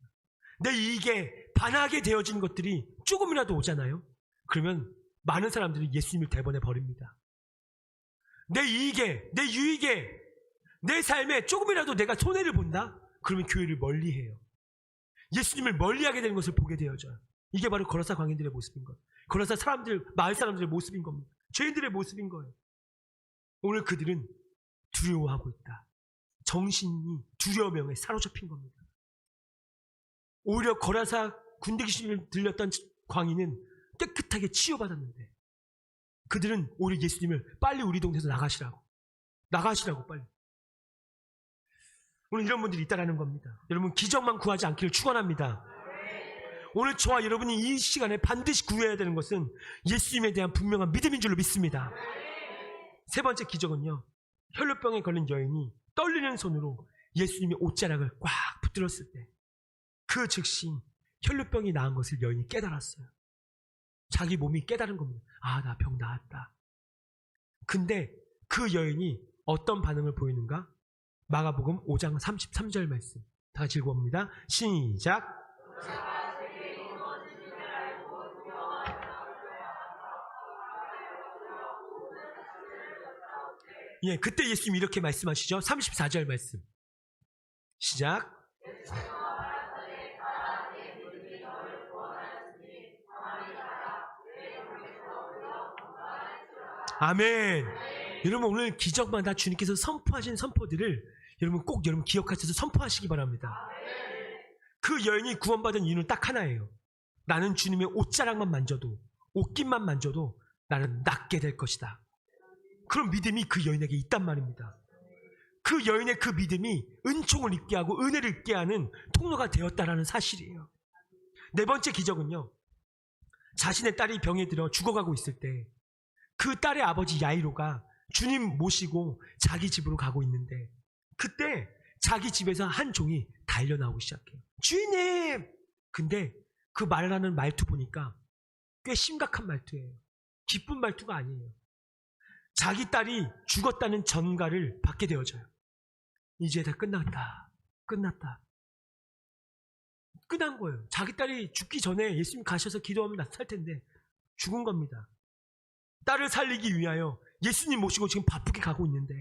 내 이익에 반하게 되어진 것들이 조금이라도 오잖아요. 그러면 많은 사람들이 예수님을 대번에 버립니다. 내 이익에, 내 유익에, 내 삶에 조금이라도 내가 손해를 본다? 그러면 교회를 멀리해요. 예수님을 멀리하게 되는 것을 보게 되어져요. 이게 바로 거라사 광인들의 모습인 거예요. 거라사 사람들, 마을 사람들의 모습인 겁니다. 죄인들의 모습인 거예요. 오늘 그들은 두려워하고 있다. 정신이 두려움에 사로잡힌 겁니다. 오히려 거라사 군대 귀신을 들렸던 광인은 깨끗하게 치유받았는데 그들은 오히려 예수님을 빨리 우리 동네에서 나가시라고 빨리. 오늘 이런 분들이 있다라는 겁니다. 여러분, 기적만 구하지 않기를 축원합니다. 오늘 저와 여러분이 이 시간에 반드시 구해야 되는 것은 예수님에 대한 분명한 믿음인 줄로 믿습니다. 세 번째 기적은요, 혈루병에 걸린 여인이 떨리는 손으로 예수님의 옷자락을 꽉 붙들었을 때 그 즉시 혈루병이 나은 것을 여인이 깨달았어요. 자기 몸이 깨달은 겁니다. 아, 나 병 나았다. 근데 그 여인이 어떤 반응을 보이는가? 마가복음 5장 33절 말씀 다 같이 읽어봅니다. 시작. 예, 그때 예수님이 이렇게 말씀하시죠. 34절 말씀 시작. 아멘. 여러분, 오늘 기적마다 주님께서 선포하신 선포들을 여러분 꼭 여러분 기억하셔서 선포하시기 바랍니다. 그 여인이 구원받은 이유는 딱 하나예요. 나는 주님의 옷자락만 만져도, 옷깃만 만져도 나는 낫게 될 것이다. 그런 믿음이 그 여인에게 있단 말입니다. 그 여인의 그 믿음이 은총을 입게 하고 은혜를 입게 하는 통로가 되었다라는 사실이에요. 네 번째 기적은요, 자신의 딸이 병에 들어 죽어가고 있을 때 그 딸의 아버지 야이로가 주님 모시고 자기 집으로 가고 있는데 그때 자기 집에서 한 종이 달려나오기 시작해요. 주인님! 근데 그 말하는 말투 보니까 꽤 심각한 말투예요. 기쁜 말투가 아니에요. 자기 딸이 죽었다는 전가를 받게 되어져요. 이제 다 끝났다. 끝난 거예요. 자기 딸이 죽기 전에 예수님 가셔서 기도하면 나 살 텐데 죽은 겁니다. 딸을 살리기 위하여 예수님 모시고 지금 바쁘게 가고 있는데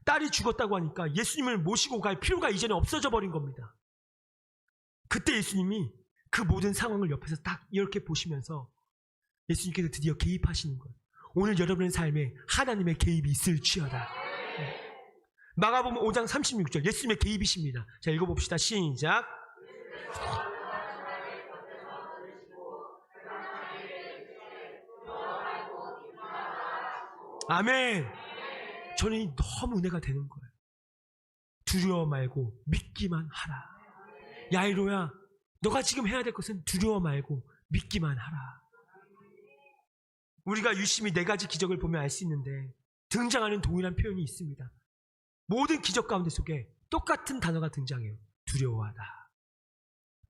딸이 죽었다고 하니까 예수님을 모시고 갈 필요가 이제는 없어져 버린 겁니다. 그때 예수님이 그 모든 상황을 옆에서 딱 이렇게 보시면서 예수님께서 드디어 개입하시는 거예요. 오늘 여러분의 삶에 하나님의 개입이 있을지어다. 마가복음 5장 36절 예수님의 개입이십니다. 자, 읽어봅시다. 시작. 아멘. 저는 너무 은혜가 되는 거예요. 두려워 말고 믿기만 하라. 야이로야, 너가 지금 해야 될 것은 두려워 말고 믿기만 하라. 우리가 유심히 4가지 기적을 보면 알 수 있는데 등장하는 동일한 표현이 있습니다. 모든 기적 가운데 속에 똑같은 단어가 등장해요. 두려워하다.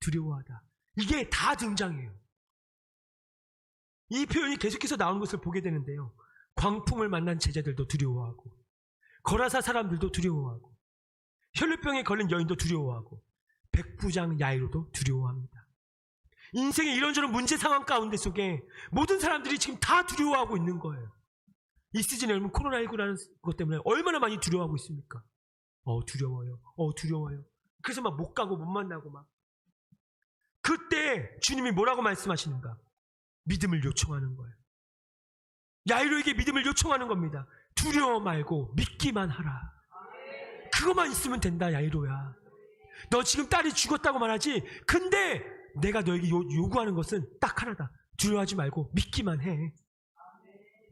두려워하다. 이게 다 등장해요. 이 표현이 계속해서 나오는 것을 보게 되는데요. 광풍을 만난 제자들도 두려워하고, 거라사 사람들도 두려워하고, 혈루병에 걸린 여인도 두려워하고, 백부장 야이로도 두려워합니다. 인생의 이런저런 문제 상황 가운데 속에 모든 사람들이 지금 다 두려워하고 있는 거예요. 이 시즌에 여러분 코로나19라는 것 때문에 얼마나 많이 두려워하고 있습니까? 두려워요. 두려워요. 그래서 막 못 가고 못 만나고 막. 그때 주님이 뭐라고 말씀하시는가? 믿음을 요청하는 거예요. 야이로에게 믿음을 요청하는 겁니다. 두려워 말고 믿기만 하라. 그것만 있으면 된다, 야이로야. 너 지금 딸이 죽었다고 말하지? 근데 내가 너에게 요구하는 것은 딱 하나다. 두려워하지 말고 믿기만 해.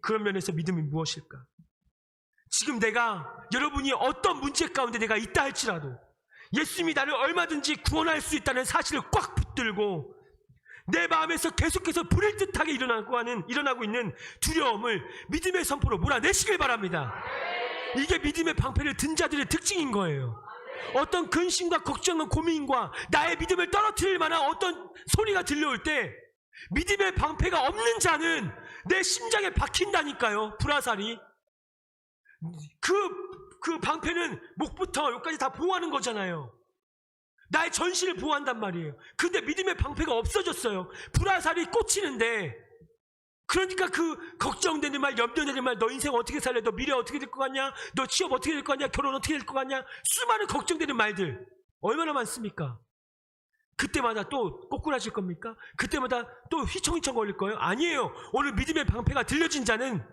그런 면에서 믿음이 무엇일까? 지금 여러분이 어떤 문제 가운데 내가 있다 할지라도 예수님이 나를 얼마든지 구원할 수 있다는 사실을 꽉 붙들고 내 마음에서 계속해서 불일 듯하게 일어나고 있는 두려움을 믿음의 선포로 몰아내시길 바랍니다. 이게 믿음의 방패를 든 자들의 특징인 거예요. 어떤 근심과 걱정과 고민과 나의 믿음을 떨어뜨릴 만한 어떤 소리가 들려올 때 믿음의 방패가 없는 자는 내 심장에 박힌다니까요. 불화살이. 그 방패는 목부터 여기까지 다 보호하는 거잖아요. 나의 전신을 보호한단 말이에요. 근데 믿음의 방패가 없어졌어요. 불화살이 꽂히는데, 그러니까 그 걱정되는 말, 염려되는 말, 너 인생 어떻게 살래? 너 미래 어떻게 될 것 같냐? 너 취업 어떻게 될 것 같냐? 결혼 어떻게 될 것 같냐? 수많은 걱정되는 말들 얼마나 많습니까? 그때마다 또 꼬꾸라질 겁니까? 그때마다 또 휘청휘청 걸릴 거예요? 아니에요. 오늘 믿음의 방패가 들려진 자는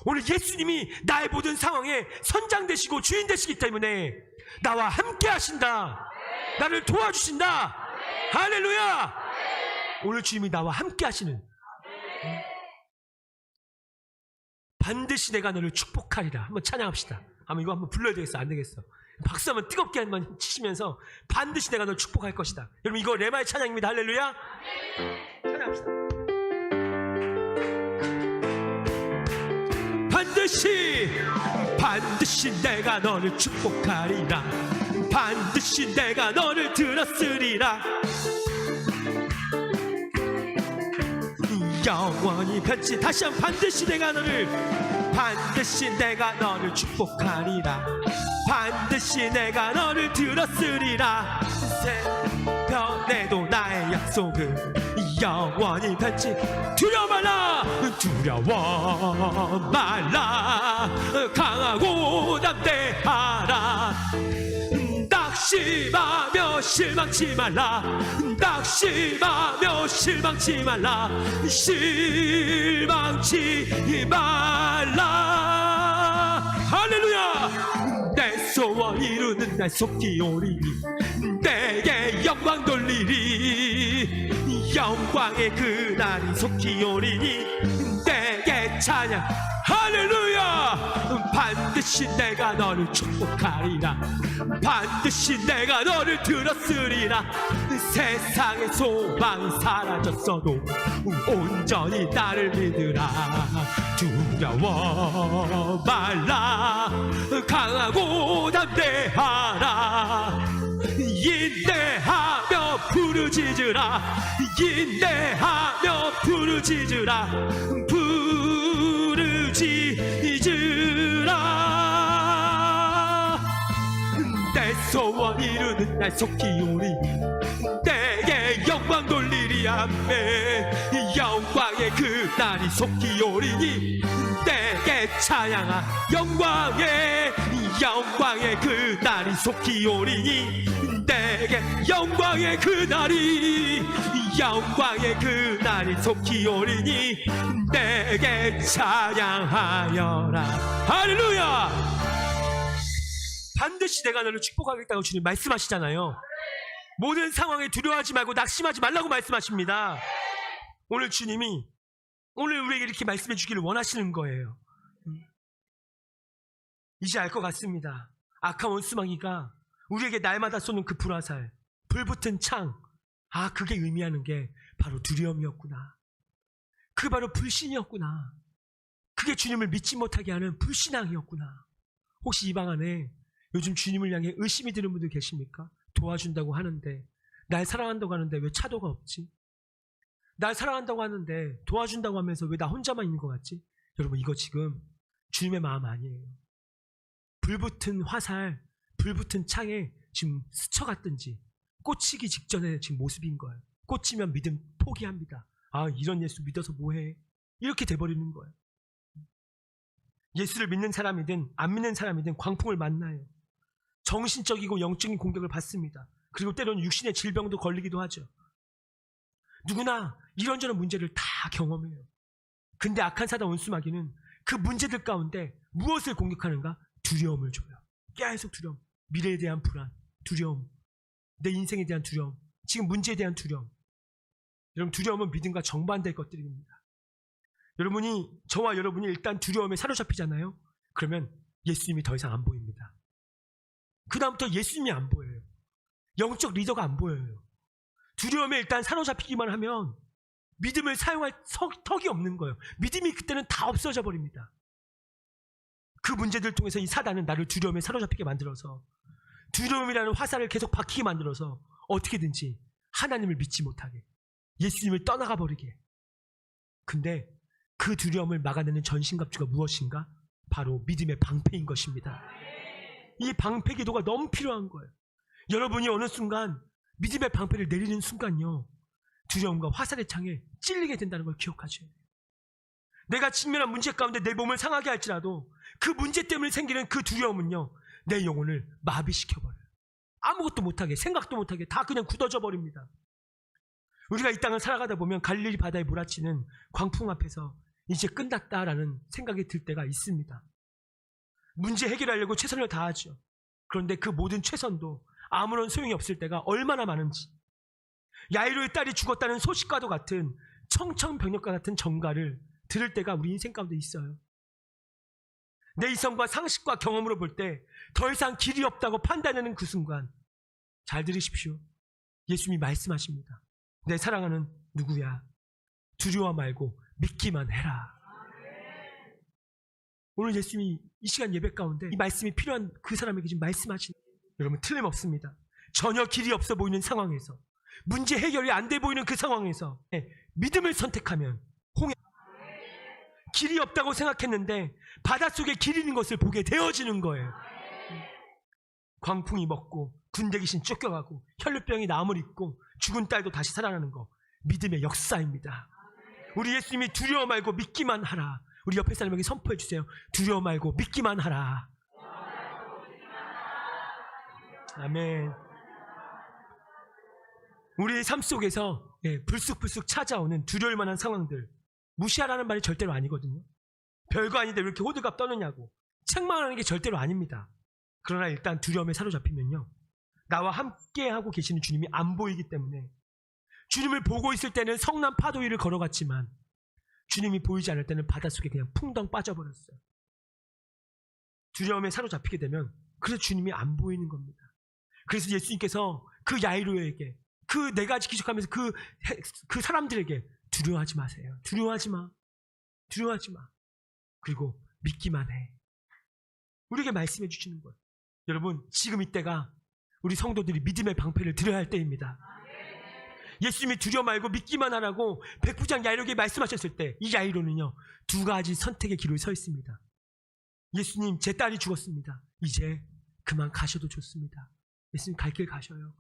오늘 예수님이 나의 모든 상황에 선장 되시고 주인 되시기 때문에 나와 함께 하신다. 나를 도와주신다. 할렐루야. 오늘 주님이 나와 함께 하시는, 반드시 내가 너를 축복하리라. 한번 찬양합시다. 이거 한번 불러야 되겠어. 안 되겠어. 박수 한번 뜨겁게 한번 치시면서 반드시 내가 너를 축복할 것이다. 여러분 이거 레마의 찬양입니다. 할렐루야. 찬양합시다. 반드시 내가 너를 축복하리라. 반드시 내가 너를 들었으리라. 영원히 변치. 다시 한번 반드시 내가 너를 축복하리라. 반드시 내가 너를 들었으리라. 새벽에도 나의 약속은 영원히 변치. 두려워 말라. 강하고 담대하라. 낙심하며 실망치 말라. 실망치 말라. 할렐루야. 내 소원 이루는 날 속히 오리니 내게 영광 돌리리. 영광의 그날이 속히 오리니 내게 찬양. 할렐루야. 반드시 내가 너를 축복하리라. 반드시 내가 너를 들었으리라. 세상의 소망이 사라졌어도 온전히 나를 믿으라. 두려워 말라. 강하고 담대하라. 인내하며 부르짖으라. 내 소원 이루는 날 속히 오리. 내게 영광 돌리리. 아멘. 영광의 그날이 속히 오리니 내게 찬양하. 영광의 그날이 속히 오리니 내게 영광의 그날이 속히 오리니 내게 찬양하여라. 할렐루야. 반드시 내가 너를 축복하겠다고 주님 말씀하시잖아요. 모든 상황에 두려워하지 말고 낙심하지 말라고 말씀하십니다. 오늘 주님이 오늘 우리에게 이렇게 말씀해 주기를 원하시는 거예요. 이제 알 것 같습니다. 악한 원수마귀가 우리에게 날마다 쏘는 그 불화살, 불붙은 창, 그게 의미하는 게 바로 두려움이었구나. 그게 바로 불신이었구나. 그게 주님을 믿지 못하게 하는 불신앙이었구나. 혹시 이 방 안에 요즘 주님을 향해 의심이 드는 분들 계십니까? 도와준다고 하는데, 날 사랑한다고 하는데 왜 차도가 없지? 날 사랑한다고 하는데 도와준다고 하면서 왜 나 혼자만 있는 것 같지? 여러분, 이거 지금 주님의 마음 아니에요. 불붙은 화살, 불붙은 창에 지금 스쳐갔든지 꽂히기 직전에 지금 모습인 거예요. 꽂히면 믿음 포기합니다. 이런 예수 믿어서 뭐해? 이렇게 돼버리는 거예요. 예수를 믿는 사람이든 안 믿는 사람이든 광풍을 만나요. 정신적이고 영적인 공격을 받습니다. 그리고 때로는 육신의 질병도 걸리기도 하죠. 누구나 이런저런 문제를 다 경험해요. 근데 악한 사단 원수마귀는 그 문제들 가운데 무엇을 공격하는가? 두려움을 줘요. 계속 두려움. 미래에 대한 불안, 두려움, 내 인생에 대한 두려움, 지금 문제에 대한 두려움. 여러분, 두려움은 믿음과 정반대의 것들입니다. 저와 여러분이 일단 두려움에 사로잡히잖아요. 그러면 예수님이 더 이상 안 보입니다. 그 다음부터 예수님이 안 보여요. 영적 리더가 안 보여요. 두려움에 일단 사로잡히기만 하면 믿음을 사용할 턱이 없는 거예요. 믿음이 그때는 다 없어져 버립니다. 그 문제들을 통해서 이 사단은 나를 두려움에 사로잡히게 만들어서, 두려움이라는 화살을 계속 박히게 만들어서 어떻게든지 하나님을 믿지 못하게, 예수님을 떠나가 버리게. 근데 그 두려움을 막아내는 전신갑주가 무엇인가? 바로 믿음의 방패인 것입니다. 이 방패 기도가 너무 필요한 거예요. 여러분이 어느 순간 믿음의 방패를 내리는 순간요, 두려움과 화살의 창에 찔리게 된다는 걸 기억하셔야 돼요. 내가 직면한 문제 가운데 내 몸을 상하게 할지라도 그 문제 때문에 생기는 그 두려움은요, 내 영혼을 마비시켜버려요. 아무것도 못하게, 생각도 못하게 다 그냥 굳어져 버립니다. 우리가 이 땅을 살아가다 보면 갈릴리 바다에 몰아치는 광풍 앞에서 이제 끝났다라는 생각이 들 때가 있습니다. 문제 해결하려고 최선을 다하죠. 그런데 그 모든 최선도 아무런 소용이 없을 때가 얼마나 많은지, 야이로의 딸이 죽었다는 소식과도 같은 청천벽력과 같은 정가를 들을 때가 우리 인생 가운데 있어요. 내 이성과 상식과 경험으로 볼 때 더 이상 길이 없다고 판단하는 그 순간, 잘 들으십시오. 예수님이 말씀하십니다. 내 사랑하는 누구야? 두려워 말고 믿기만 해라. 오늘 예수님이 이 시간 예배 가운데 이 말씀이 필요한 그 사람에게 지금 말씀하시는, 여러분, 틀림없습니다. 전혀 길이 없어 보이는 상황에서, 문제 해결이 안 돼 보이는 그 상황에서 믿음을 선택하면 길이 없다고 생각했는데 바닷속에 길 있는 것을 보게 되어지는 거예요. 광풍이 먹고 군대 귀신 쫓겨가고 혈루병이 나무를 입고 죽은 딸도 다시 살아나는 거, 믿음의 역사입니다. 우리 예수님이 두려워 말고 믿기만 하라. 우리 옆에 사람에게 선포해 주세요. 두려워 말고 믿기만 하라. 아멘. 우리의 삶 속에서 불쑥불쑥 찾아오는 두려울 만한 상황들 무시하라는 말이 절대로 아니거든요. 별거 아닌데 왜 이렇게 호들갑 떠느냐고 책망하는 게 절대로 아닙니다. 그러나 일단 두려움에 사로잡히면요, 나와 함께하고 계시는 주님이 안 보이기 때문에, 주님을 보고 있을 때는 성난 파도 위를 걸어갔지만 주님이 보이지 않을 때는 바닷속에 그냥 풍덩 빠져버렸어요. 두려움에 사로잡히게 되면 그래서 주님이 안 보이는 겁니다. 그래서 예수님께서 그 야이로에게, 그 네 가지 기적하면서 그 사람들에게 두려워하지 마세요. 두려워하지 마. 두려워하지 마. 그리고 믿기만 해. 우리에게 말씀해 주시는 거예요. 여러분, 지금 이때가 우리 성도들이 믿음의 방패를 들어야 할 때입니다. 예수님이 두려워 말고 믿기만 하라고 백부장 야이로에게 말씀하셨을 때, 이 야이로는요, 두 가지 선택의 길을 서 있습니다. 예수님, 제 딸이 죽었습니다. 이제 그만 가셔도 좋습니다. 예수님, 갈 길 가셔요.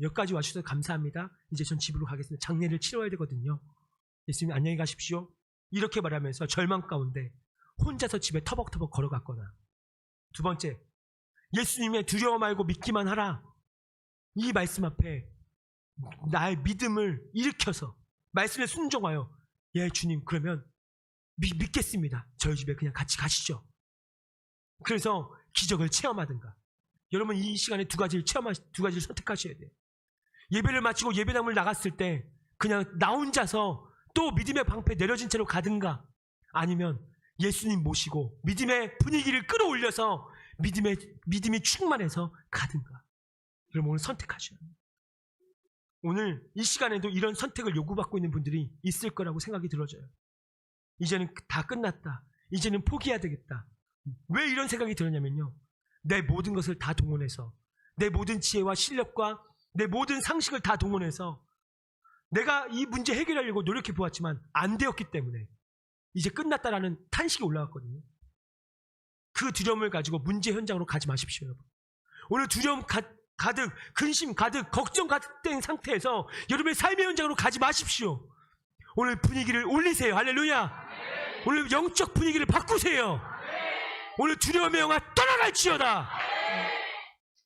여기까지 와주셔서 감사합니다. 이제 전 집으로 가겠습니다. 장례를 치러야 되거든요. 예수님 안녕히 가십시오. 이렇게 말하면서 절망 가운데 혼자서 집에 터벅터벅 걸어갔거나, 두 번째, 예수님의 두려워 말고 믿기만 하라, 이 말씀 앞에 나의 믿음을 일으켜서 말씀에 순종하여, 예 주님 그러면 믿겠습니다. 저희 집에 그냥 같이 가시죠. 그래서 기적을 체험하든가. 여러분 이 시간에 두 가지를 선택하셔야 돼요. 예배를 마치고 예배당을 나갔을 때 그냥 나 혼자서 또 믿음의 방패 내려진 채로 가든가, 아니면 예수님 모시고 믿음의 분위기를 끌어올려서 믿음이 충만해서 가든가. 여러분 오늘 선택하셔야 합니다. 오늘 이 시간에도 이런 선택을 요구받고 있는 분들이 있을 거라고 생각이 들어져요. 이제는 다 끝났다, 이제는 포기해야 되겠다. 왜 이런 생각이 들었냐면요, 내 모든 것을 다 동원해서, 내 모든 지혜와 실력과 내 모든 상식을 다 동원해서 내가 이 문제 해결하려고 노력해 보았지만 안 되었기 때문에 이제 끝났다라는 탄식이 올라왔거든요. 그 두려움을 가지고 문제 현장으로 가지 마십시오. 여러분 오늘 두려움 가득, 근심 가득, 걱정 가득된 상태에서 여러분의 삶의 현장으로 가지 마십시오. 오늘 분위기를 올리세요. 할렐루야. 오늘 영적 분위기를 바꾸세요. 오늘 두려움의 영화 떠나갈지어다.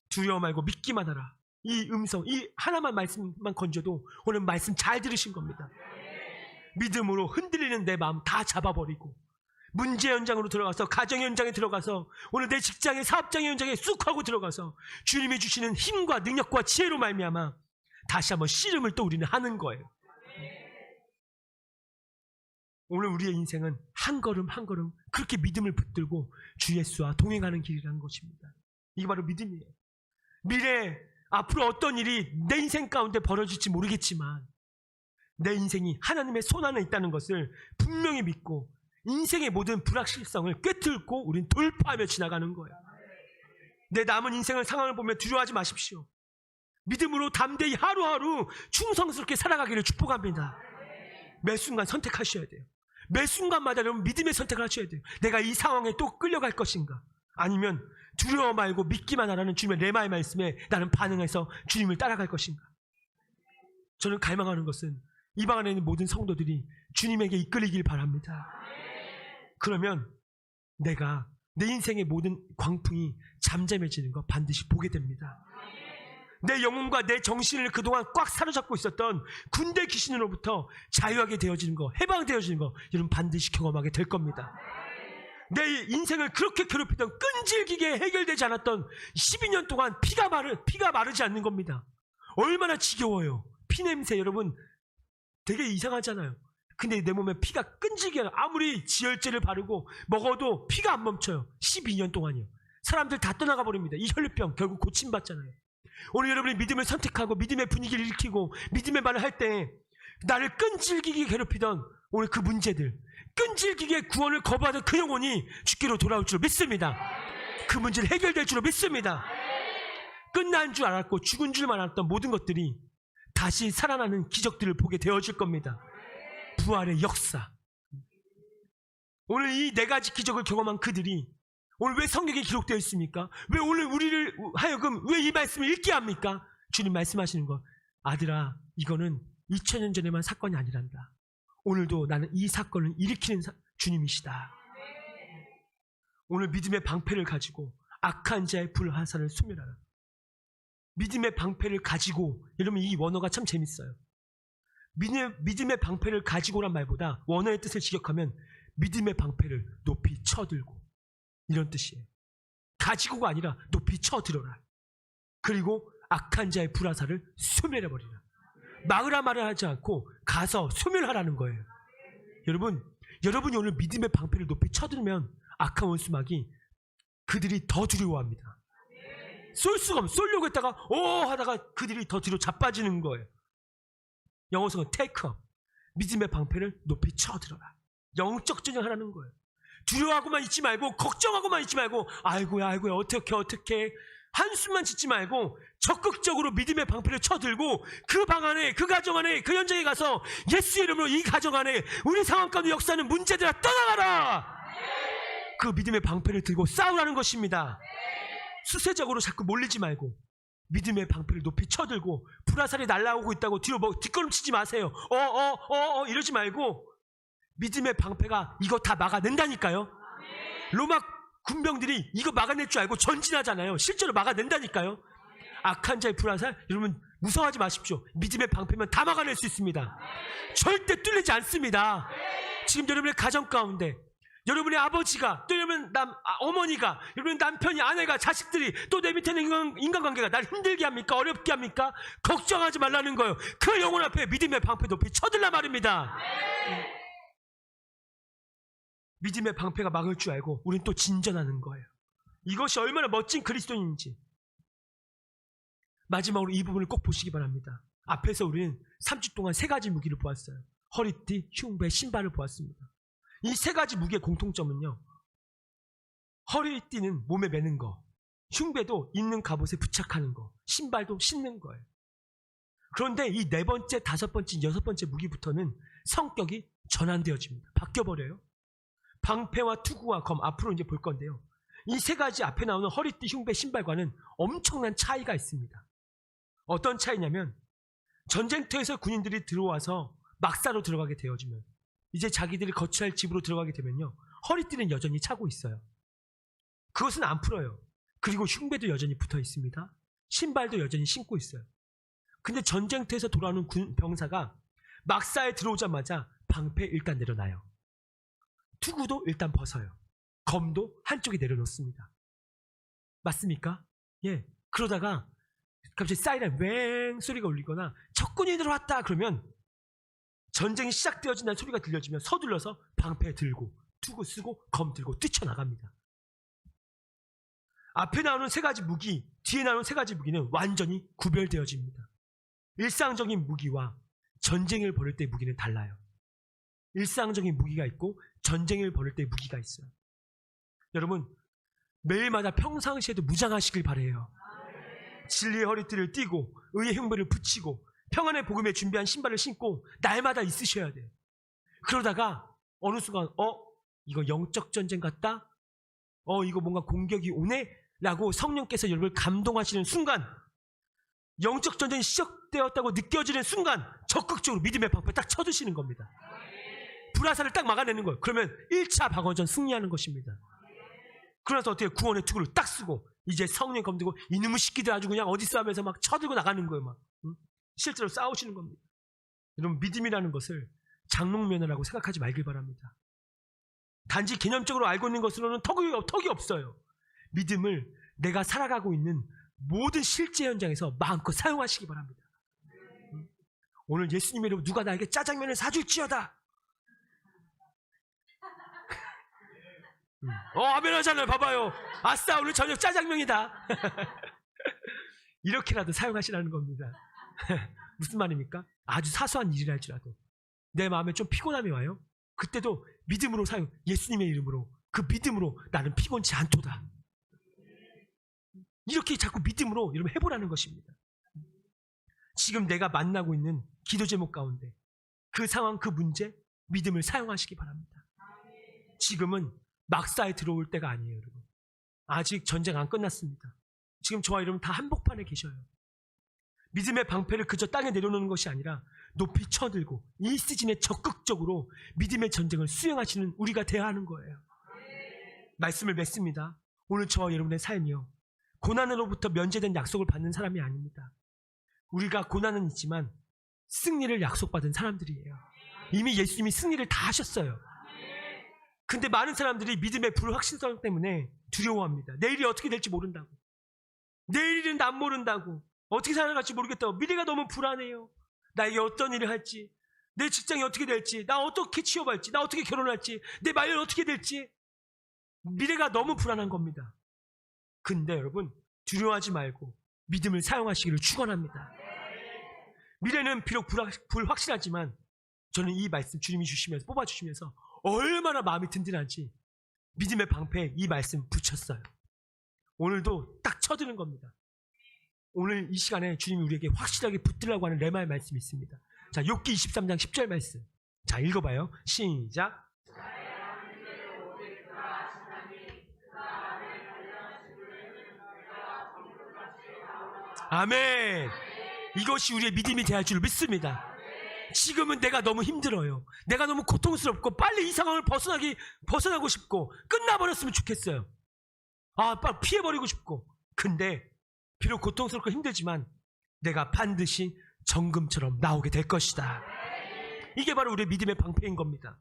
두려워 말고 믿기만 하라. 이 음성, 이 하나만 말씀만 건져도 오늘 말씀 잘 들으신 겁니다. 믿음으로 흔들리는 내 마음 다 잡아버리고 문제 현장으로 들어가서, 가정 현장에 들어가서, 오늘 내 직장의 사업장의 현장에 쑥 하고 들어가서 주님이 주시는 힘과 능력과 지혜로 말미암아 다시 한번 씨름을 또 우리는 하는 거예요. 오늘 우리의 인생은 한 걸음 한 걸음 그렇게 믿음을 붙들고 주 예수와 동행하는 길이라는 것입니다. 이게 바로 믿음이에요. 미래 앞으로 어떤 일이 내 인생 가운데 벌어질지 모르겠지만 내 인생이 하나님의 손 안에 있다는 것을 분명히 믿고 인생의 모든 불확실성을 꿰뚫고 우린 돌파하며 지나가는 거예요. 내 남은 인생의 상황을 보며 두려워하지 마십시오. 믿음으로 담대히 하루하루 충성스럽게 살아가기를 축복합니다. 매 순간 선택하셔야 돼요. 매 순간마다 여러분 믿음의 선택을 하셔야 돼요. 내가 이 상황에 또 끌려갈 것인가, 아니면 두려워 말고 믿기만 하라는 주님의 레마의 말씀에 나는 반응해서 주님을 따라갈 것인가. 저는 갈망하는 것은 이 방 안에 있는 모든 성도들이 주님에게 이끌리길 바랍니다. 그러면 내가 내 인생의 모든 광풍이 잠잠해지는 거 반드시 보게 됩니다. 내 영혼과 내 정신을 그동안 꽉 사로잡고 있었던 군대 귀신으로부터 자유하게 되어지는 거, 해방되어지는 거 여러분 반드시 경험하게 될 겁니다. 내 인생을 그렇게 괴롭히던, 끈질기게 해결되지 않았던 12년 동안 피가 마르지 않는 겁니다. 얼마나 지겨워요. 피냄새 여러분 되게 이상하잖아요. 근데 내 몸에 피가 끈질겨요. 아무리 지혈제를 바르고 먹어도 피가 안 멈춰요. 12년 동안이요. 사람들 다 떠나가 버립니다. 이 혈류병 결국 고침받잖아요. 오늘 여러분이 믿음을 선택하고 믿음의 분위기를 일으키고 믿음의 말을 할 때 나를 끈질기게 괴롭히던 오늘 그 문제들, 끈질기게 구원을 거부하던 그 영혼이 주께로 돌아올 줄 믿습니다. 그 문제를 해결될 줄 믿습니다. 끝난 줄 알았고 죽은 줄만 알았던 모든 것들이 다시 살아나는 기적들을 보게 되어질 겁니다. 부활의 역사. 오늘 이 네 가지 기적을 경험한 그들이 오늘 왜 성경에 기록되어 있습니까? 왜 오늘 우리를 하여금 왜 이 말씀을 읽게 합니까? 주님 말씀하시는 거, 아들아 이거는 2000년 전에만 사건이 아니란다. 오늘도 나는 이 사건을 일으키는 주님이시다. 오늘 믿음의 방패를 가지고 악한 자의 불화살을 소멸하라. 믿음의 방패를 가지고, 여러분 이 원어가 참 재밌어요. 믿음의 방패를 가지고란 말보다 원어의 뜻을 직역하면 믿음의 방패를 높이 쳐들고, 이런 뜻이에요. 가지고가 아니라 높이 쳐들어라. 그리고 악한 자의 불화살을 소멸해버리라. 막으라 말을 하지 않고 가서 소멸하라는 거예요. 여러분이 오늘 믿음의 방패를 높이 쳐들면 악한 원수막이 그들이 더 두려워합니다. 쏠 수가 없어. 쏠려고 했다가 하다가 그들이 더 뒤로 자빠지는 거예요. 영어성은 take up. 믿음의 방패를 높이 쳐들어라. 영적 전쟁하라는 거예요. 두려워하고만 있지 말고, 걱정하고만 있지 말고, 아이고야 어떻게 한숨만 짓지 말고 적극적으로 믿음의 방패를 쳐들고 그 방 안에, 그 가정 안에, 그 현장에 가서 예수의 이름으로 이 가정 안에 우리 상황 가운데 역사하는 문제들아 떠나가라. 그 믿음의 방패를 들고 싸우라는 것입니다. 수세적으로 자꾸 몰리지 말고 믿음의 방패를 높이 쳐들고 불화살이 날아오고 있다고 뒤로 뒷걸음치지 마세요. 이러지 말고 믿음의 방패가 이거 다 막아낸다니까요. 로마 군병들이 이거 막아낼 줄 알고 전진하잖아요. 실제로 막아낸다니까요. 악한 자의 불화살, 여러분 무서워하지 마십시오. 믿음의 방패면 다 막아낼 수 있습니다. 절대 뚫리지 않습니다. 지금 여러분의 가정 가운데 여러분의 아버지가, 또 여러분 어머니가, 여러분 남편이, 아내가, 자식들이, 또 내 밑에는 인간관계가 날 힘들게 합니까? 어렵게 합니까? 걱정하지 말라는 거예요. 그 영혼 앞에 믿음의 방패 높이 쳐들라 말입니다. 믿음의 방패가 막을 줄 알고 우린 또 진전하는 거예요. 이것이 얼마나 멋진 그리스도인인지. 마지막으로 이 부분을 꼭 보시기 바랍니다. 앞에서 우리는 3주 동안 3가지 무기를 보았어요. 허리띠, 흉배, 신발을 보았습니다. 이 3가지 무기의 공통점은요, 허리띠는 몸에 매는 거, 흉배도 있는 갑옷에 부착하는 거, 신발도 신는 거예요. 그런데 이 4번째, 5번째, 6번째 무기부터는 성격이 전환되어집니다. 바뀌어버려요. 방패와 투구와 검, 앞으로 이제 볼 건데요, 이 3가지 앞에 나오는 허리띠, 흉배, 신발과는 엄청난 차이가 있습니다. 어떤 차이냐면, 전쟁터에서 군인들이 들어와서 막사로 들어가게 되어지면, 이제 자기들이 거처할 집으로 들어가게 되면요, 허리띠는 여전히 차고 있어요. 그것은 안 풀어요. 그리고 흉배도 여전히 붙어 있습니다. 신발도 여전히 신고 있어요. 근데 전쟁터에서 돌아오는 병사가 막사에 들어오자마자 방패 일단 내려놔요. 투구도 일단 벗어요. 검도 한쪽에 내려놓습니다. 맞습니까? 예. 그러다가 갑자기 사이렌 웽 소리가 울리거나 적군이 들어왔다 그러면, 전쟁이 시작되어진다는 소리가 들려지면 서둘러서 방패 들고 투구 쓰고 검 들고 뛰쳐나갑니다. 앞에 나오는 3가지 무기, 뒤에 나오는 3가지 무기는 완전히 구별되어집니다. 일상적인 무기와 전쟁을 벌일 때의 무기는 달라요. 일상적인 무기가 있고 전쟁을 벌일 때의 무기가 있어요. 여러분, 매일마다 평상시에도 무장하시길 바라요. 진리의 허리띠를 띠고 의의 흉배를 붙이고 평안의 복음에 준비한 신발을 신고 날마다 있으셔야 돼요. 그러다가 어느 순간 이거 영적 전쟁 같다? 이거 뭔가 공격이 오네? 라고 성령께서 여러분을 감동하시는 순간, 영적 전쟁이 시작되었다고 느껴지는 순간 적극적으로 믿음의 방패 딱 쳐드시는 겁니다. 불화살을 딱 막아내는 거예요. 그러면 1차 방어전 승리하는 것입니다. 그러면서 어떻게 구원의 투구를 딱 쓰고 이제 성령 검들고 이놈의 새끼들 아주 그냥 어디 싸우면서 막 쳐들고 나가는 거예요. 막 실제로 싸우시는 겁니다. 여러분, 믿음이라는 것을 장롱면허라고 생각하지 말길 바랍니다. 단지 개념적으로 알고 있는 것으로는 턱이 없어요. 믿음을 내가 살아가고 있는 모든 실제 현장에서 마음껏 사용하시기 바랍니다. 오늘 예수님의 이름으로 누가 나에게 짜장면을 사줄지어다. 아멘 하잖아요. 봐봐요. 아싸, 오늘 저녁 짜장면이다. 이렇게라도 사용하시라는 겁니다. 무슨 말입니까? 아주 사소한 일이라 할지라도 내 마음에 좀 피곤함이 와요. 그때도 믿음으로 사용, 예수님의 이름으로, 그 믿음으로 나는 피곤치 않도다. 이렇게 자꾸 믿음으로 여러분 해보라는 것입니다. 지금 내가 만나고 있는 기도 제목 가운데 그 상황, 그 문제, 믿음을 사용하시기 바랍니다. 지금은 막사에 들어올 때가 아니에요, 여러분. 아직 전쟁 안 끝났습니다. 지금 저와 여러분 다 한복판에 계셔요. 믿음의 방패를 그저 땅에 내려놓는 것이 아니라 높이 쳐들고 이 시즌에 적극적으로 믿음의 전쟁을 수행하시는 우리가 돼야 하는 거예요. 말씀을 맺습니다. 오늘 저와 여러분의 삶이요, 고난으로부터 면제된 약속을 받는 사람이 아닙니다. 우리가 고난은 있지만 승리를 약속받은 사람들이에요. 이미 예수님이 승리를 다 하셨어요. 근데 많은 사람들이 믿음의 불확실성 때문에 두려워합니다. 내일이 어떻게 될지 모른다고. 내일은 안 모른다고. 어떻게 살아갈지 모르겠다고. 미래가 너무 불안해요. 나에게 어떤 일을 할지, 내 직장이 어떻게 될지, 나 어떻게 취업할지, 나 어떻게 결혼할지, 내 말년 어떻게 될지. 미래가 너무 불안한 겁니다. 근데 여러분, 두려워하지 말고 믿음을 사용하시기를 축원합니다. 미래는 비록 불확실하지만 저는 이 말씀 주님이 주시면서, 뽑아주시면서 얼마나 마음이 든든한지 믿음의 방패에 이 말씀 붙였어요. 오늘도 딱 쳐드는 겁니다. 오늘 이 시간에 주님이 우리에게 확실하게 붙들라고 하는 레마의 말씀이 있습니다. 자, 욥기 23장 10절 말씀. 자, 읽어봐요. 시작. 아멘. 이것이 우리의 믿음이 되어야 할 줄 믿습니다. 지금은 내가 너무 힘들어요. 내가 너무 고통스럽고 빨리 이 상황을 벗어나고 싶고 끝나버렸으면 좋겠어요. 빨리 피해버리고 싶고. 근데 비록 고통스럽고 힘들지만 내가 반드시 정금처럼 나오게 될 것이다. 이게 바로 우리의 믿음의 방패인 겁니다.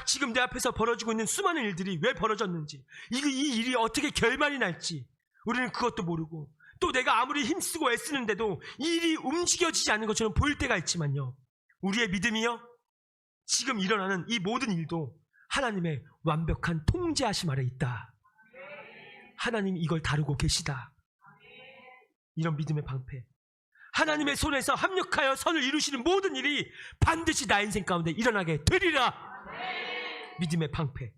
지금 내 앞에서 벌어지고 있는 수많은 일들이 왜 벌어졌는지, 이 일이 어떻게 결말이 날지 우리는 그것도 모르고, 또 내가 아무리 힘쓰고 애쓰는데도 이 일이 움직여지지 않는 것처럼 보일 때가 있지만요, 우리의 믿음이요, 지금 일어나는 이 모든 일도 하나님의 완벽한 통제하심 아래 있다. 하나님이 이걸 다루고 계시다. 이런 믿음의 방패. 하나님의 손에서 합력하여 선을 이루시는 모든 일이 반드시 나의 인생 가운데 일어나게 되리라. 믿음의 방패.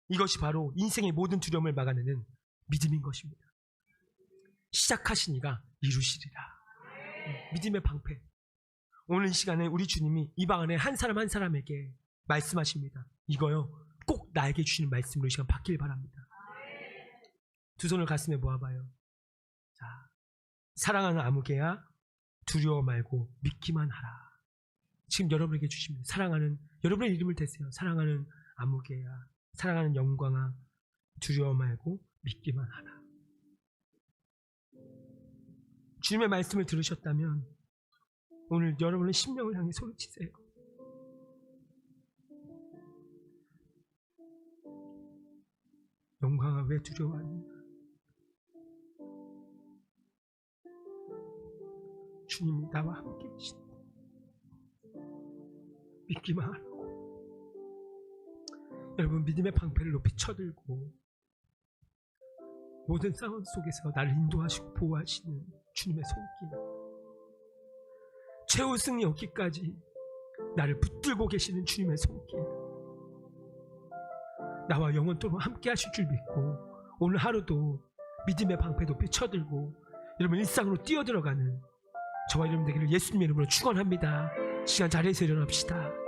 이것이 바로 인생의 모든 두려움을 막아내는 믿음인 것입니다. 시작하신 이가 이루시리라. 믿음의 방패. 오늘 이 시간에 우리 주님이 이 방 안에 한 사람 한 사람에게 말씀하십니다. 이거요, 꼭 나에게 주시는 말씀으로 이 시간 받길 바랍니다. 두 손을 가슴에 모아봐요. 자, 사랑하는 아무개야, 두려워 말고 믿기만 하라. 지금 여러분에게 주십니다. 사랑하는, 여러분의 이름을 대세요. 사랑하는 아무개야, 사랑하는 영광아, 두려워 말고 믿기만 하라. 주님의 말씀을 들으셨다면 오늘 여러분의 심령을 향해 소리치세요. 영광아, 왜 두려워하니? 주님이 나와 함께 계신다. 믿기만 하라고. 여러분, 믿음의 방패를 높이 쳐들고 모든 상황 속에서 나를 인도하시고 보호하시는 주님의 손길, 최후 승리 얻기까지 나를 붙들고 계시는 주님의 손길, 나와 영원토록 함께 하실 줄 믿고 오늘 하루도 믿음의 방패 높이 쳐들고 여러분 일상으로 뛰어들어가는 저와 여러분 되기를 예수님의 이름으로 축원합니다. 시간 자리에서 일어납시다.